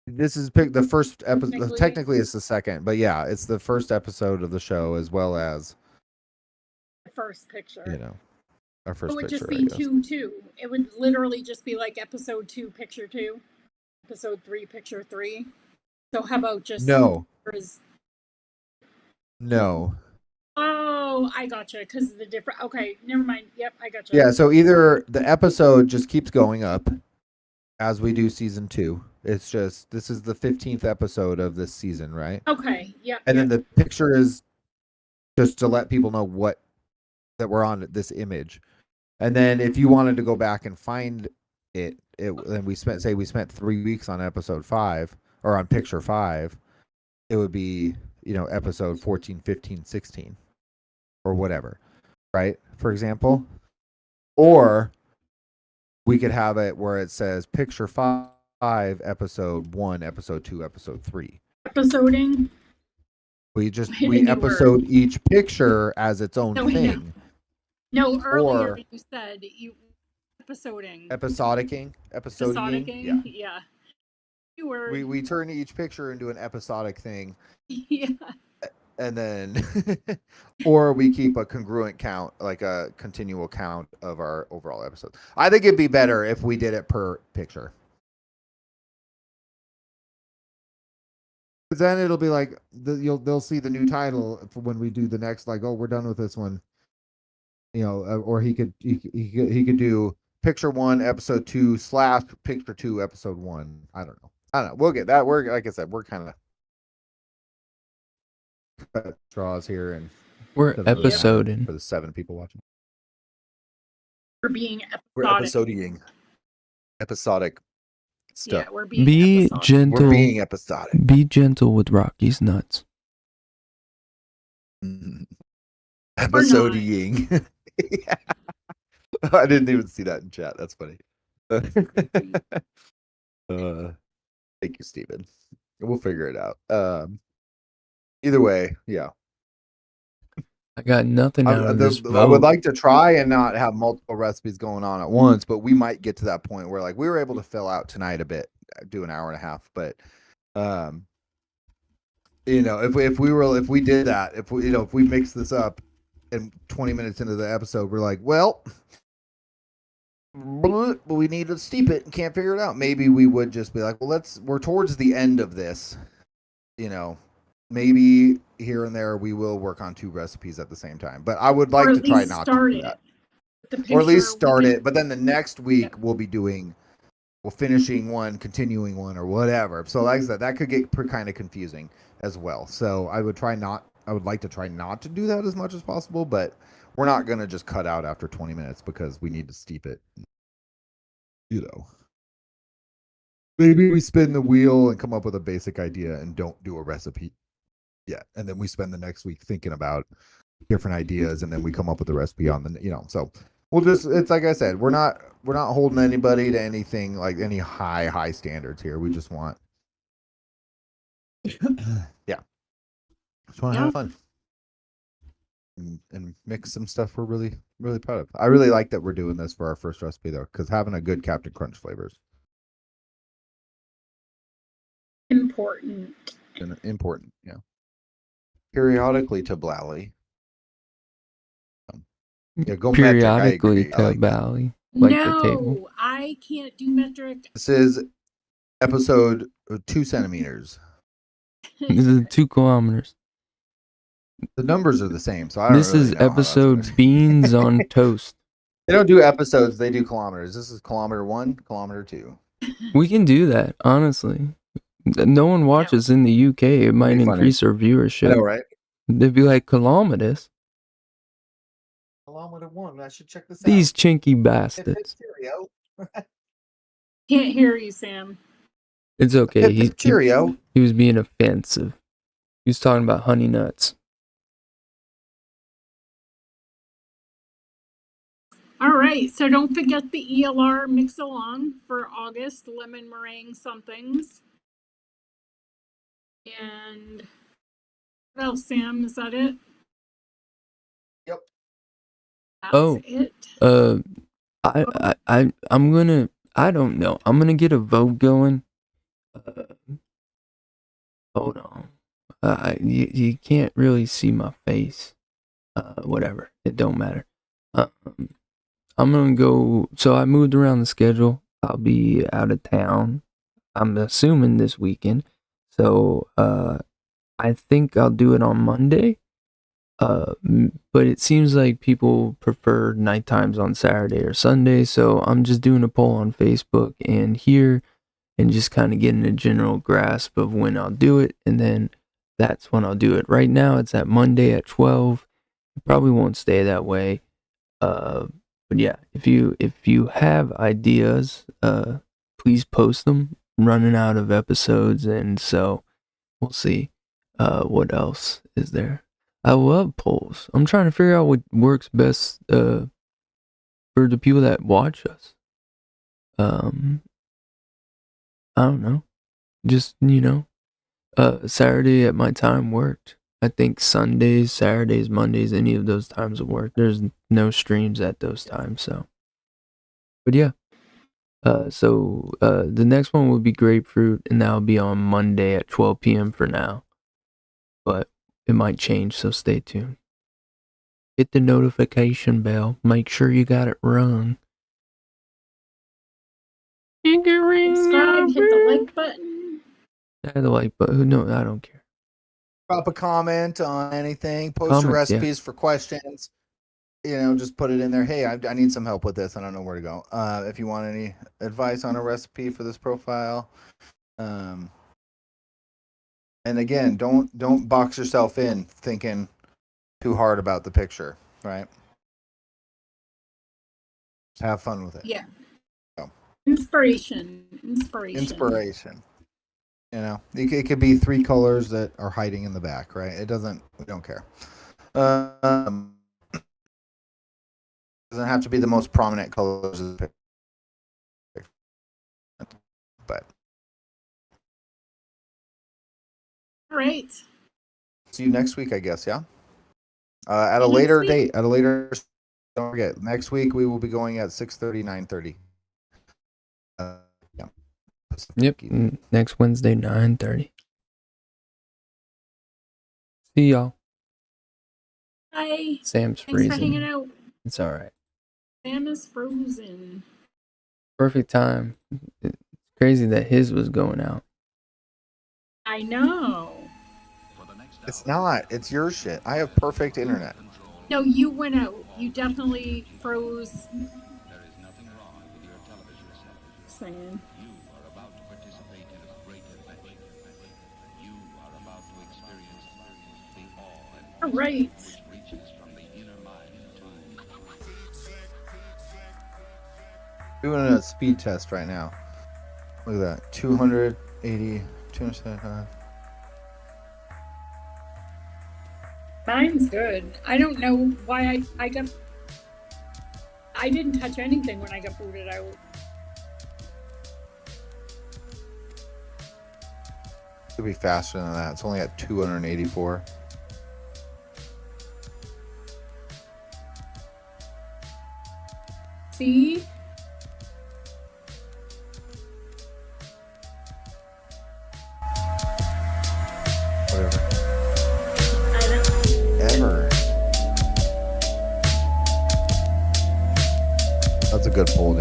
This is the first episode. Technically. Technically, it's the second, but yeah, it's the first episode of the show, as well as The first picture. our first It would picture. just be 2. It would literally just be like episode 2, picture 2, episode 3, picture 3. So how about just No. Is... No. Oh, I gotcha. Because the different. Okay, never mind. Yep, I gotcha. Yeah. So either the episode just keeps going up as we do season 2. It's just this is the 15th episode of this season, right? Okay. Yeah. And then the picture is just to let people know that we're on this image. And then if you wanted to go back and find it, then we spent 3 weeks on episode 5, or on picture 5, it would be, episode 14, 15, 16 or whatever, right? For example, or we could have it where it says picture 5, episode 1, episode 2, episode 3. Episoding. We New episode word. each picture as its own thing. No, earlier Or- you said you episoding. Episodicing. Yeah. You were. We turn each picture into an episodic thing, Yeah. and then or we keep a congruent count, like a continual count of our overall episodes. I think it'd be better if we did it per picture. Because then it'll be like they'll see the new title when we do the next, like, oh, we're done with this one. Or he could do picture 1, episode 2 / picture 2, episode 1. I don't know. We'll get that. We're, like I said, we're kind of cut straws here, and we're doesn't really matter episoding. for the 7 people watching. We're being We're episodic. episodic stuff. Yeah, we're being Be episodic. gentle. We're being episodic. Be gentle with Rocky's nuts. Episodying. Yeah. I didn't even see that in chat. That's funny. Thank you, Steven. We'll figure it out. Either way, yeah. I got nothing out of this I would vote. like to try and not have multiple recipes going on at once, but we might get to that point where, like, we were able to fill out tonight a bit, do an hour and a half. But if we did that, if we mix this up and 20 minutes into the episode, we're like, well, we need to steep it and can't figure it out. Maybe we would just be like, well, we're towards the end of this, maybe here and there we will work on 2 recipes at the same time. But I would like to try not to do that. Or at least start it. But then the next week we'll be finishing one, continuing one, or whatever. So like I said, that could get kind of confusing as well. So I would like to try not to do that as much as possible, but we're not going to just cut out after 20 minutes because we need to steep it. Maybe we spin the wheel and come up with a basic idea and don't do a recipe yet. And then we spend the next week thinking about different ideas, and then we come up with a recipe on the, so we'll just, it's like I said, we're not holding anybody to anything, like any high standards here. We just want, yeah. Just want to have fun. And mix some stuff we're really, really proud of. I really like that we're doing this for our first recipe, though, because having a good Captain Crunch flavors important. Important, yeah. Periodically to Blally. Yeah, go Periodically metric. I agree. I to like that. Bally. like the table. No, I can't do metric. This is episode 2 centimeters. This is 2 kilometers. The numbers are the same, so I don't This really is know how that's episode gonna- beans on toast. They don't do episodes; they do kilometers. This is kilometer 1, kilometer 2. We can do that, honestly. No one watches in the UK. It might Pretty funny. increase our viewership. I know, right? They'd be like, kilometers? Kilometer 1. I should check this These out. chinky bastards. Cheerio. Can't hear you, Sam. It's okay. Cheerio. He was being offensive. He was talking about honey nuts. All right, so don't forget the ELR mix along for August, lemon meringue somethings. And what else, Sam? Is that it? Yep. That's it. I'm gonna. I don't know. I'm gonna get a vote going. Hold on. You can't really see my face. Whatever. It don't matter. I'm gonna go. So I moved around the schedule. I'll be out of town. I'm assuming this weekend. So I think I'll do it on Monday. But it seems like people prefer night times on Saturday or Sunday. So I'm just doing a poll on Facebook and here, and just kind of getting a general grasp of when I'll do it, and then that's when I'll do it. Right now, it's at Monday at 12. It probably won't stay that way. But yeah, if you have ideas, please post them. I'm running out of episodes, and so we'll see. What else is there? I love polls. I'm trying to figure out what works best for the people that watch us. I don't know. Just, Saturday at my time worked. I think Sundays, Saturdays, Mondays, any of those times will work. There's no streams at those times, so. But yeah. So the next one will be grapefruit, and that'll be on Monday at 12 p.m. for now. But it might change, so stay tuned. Hit the notification bell. Make sure you got it rung. Subscribe, hit the like button. The like button. No, I don't care. Drop a comment on anything. Post Comments, your yeah. recipes for questions. Just put it in there. Hey, I need some help with this. I don't know where to go. If you want any advice on a recipe for this profile. And again, don't box yourself in thinking too hard about the picture, right? Just have fun with it. Yeah. So. Inspiration. It could be 3 colors that are hiding in the back, right? We don't care. Doesn't have to be the most prominent colors of the picture. But All right. see you next week, I guess, yeah? At a Next later week? date. Don't forget, next week we will be going at 6:30, 9:30. Yeah. Yep. Next Wednesday, 9:30. See y'all. Bye. Sam's Thanks for freezing. hanging out. It's all right. Sam is frozen. Perfect time. It's crazy that his was going out. I know. It's not. It's your shit. I have perfect internet. No, you went out. You definitely froze. Saying. All right. Doing a speed test right now. Look at that. 280, 275. Mine's good. I don't know why I didn't touch anything when I got booted out. It'll be faster than that. It's only at 284. See? Whatever. I don't. Ever. That's a good pull.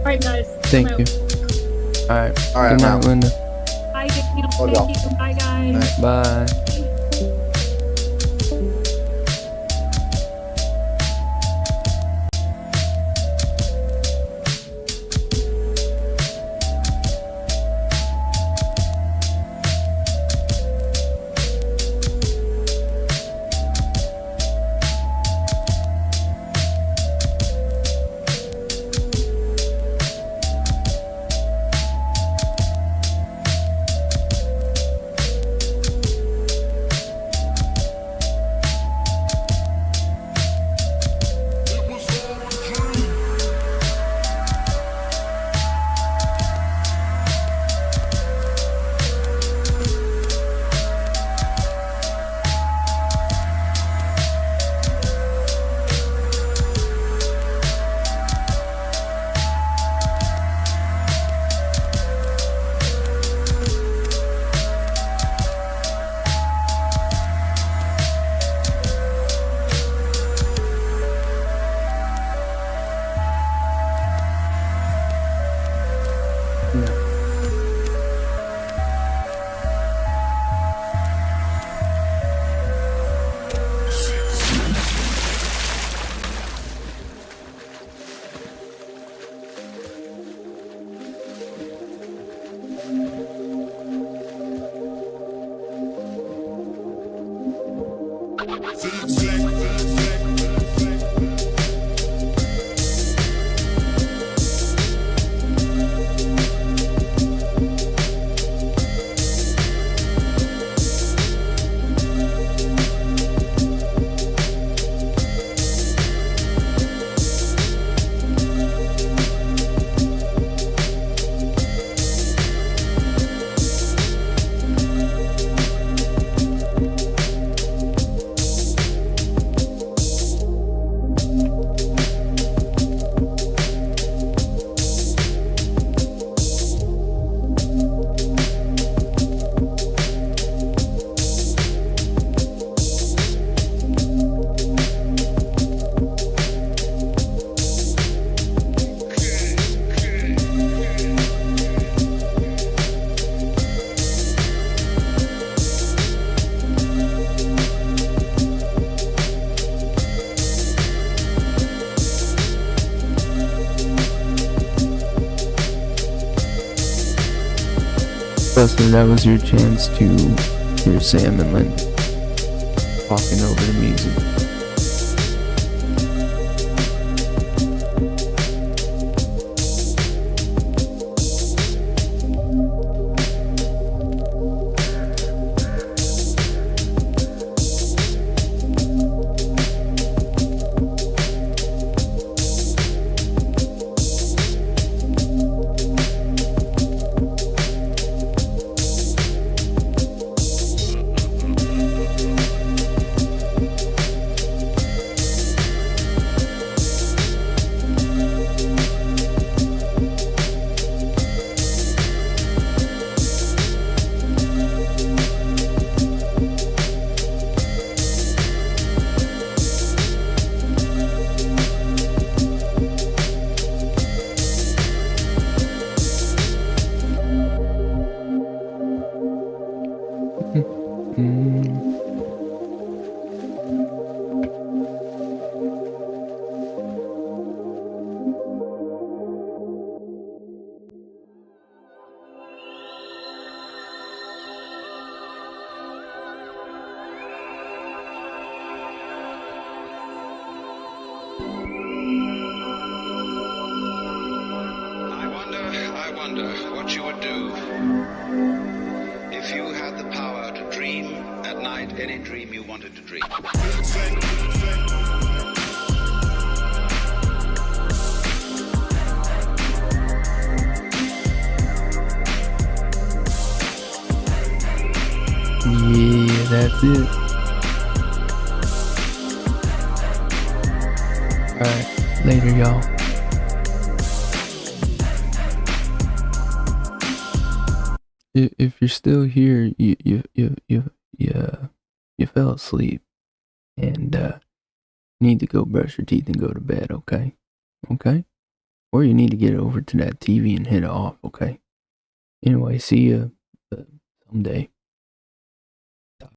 right, guys. Thank I'm you. out. All right. All right, Good I'm night, out. Linda. Bye, Daniel. Love y'all. Thank you. Bye, guys. Bye. Buster, that was your chance to hear Sam and Linda talking over the music. I wonder what you would do if you had the power to dream at night any dream you wanted to dream. Yeah, that's it. Alright, later, y'all. If you're still here, you fell asleep and need to go brush your teeth and go to bed. Okay. Or you need to get over to that TV and hit it off, okay? Anyway, see you someday.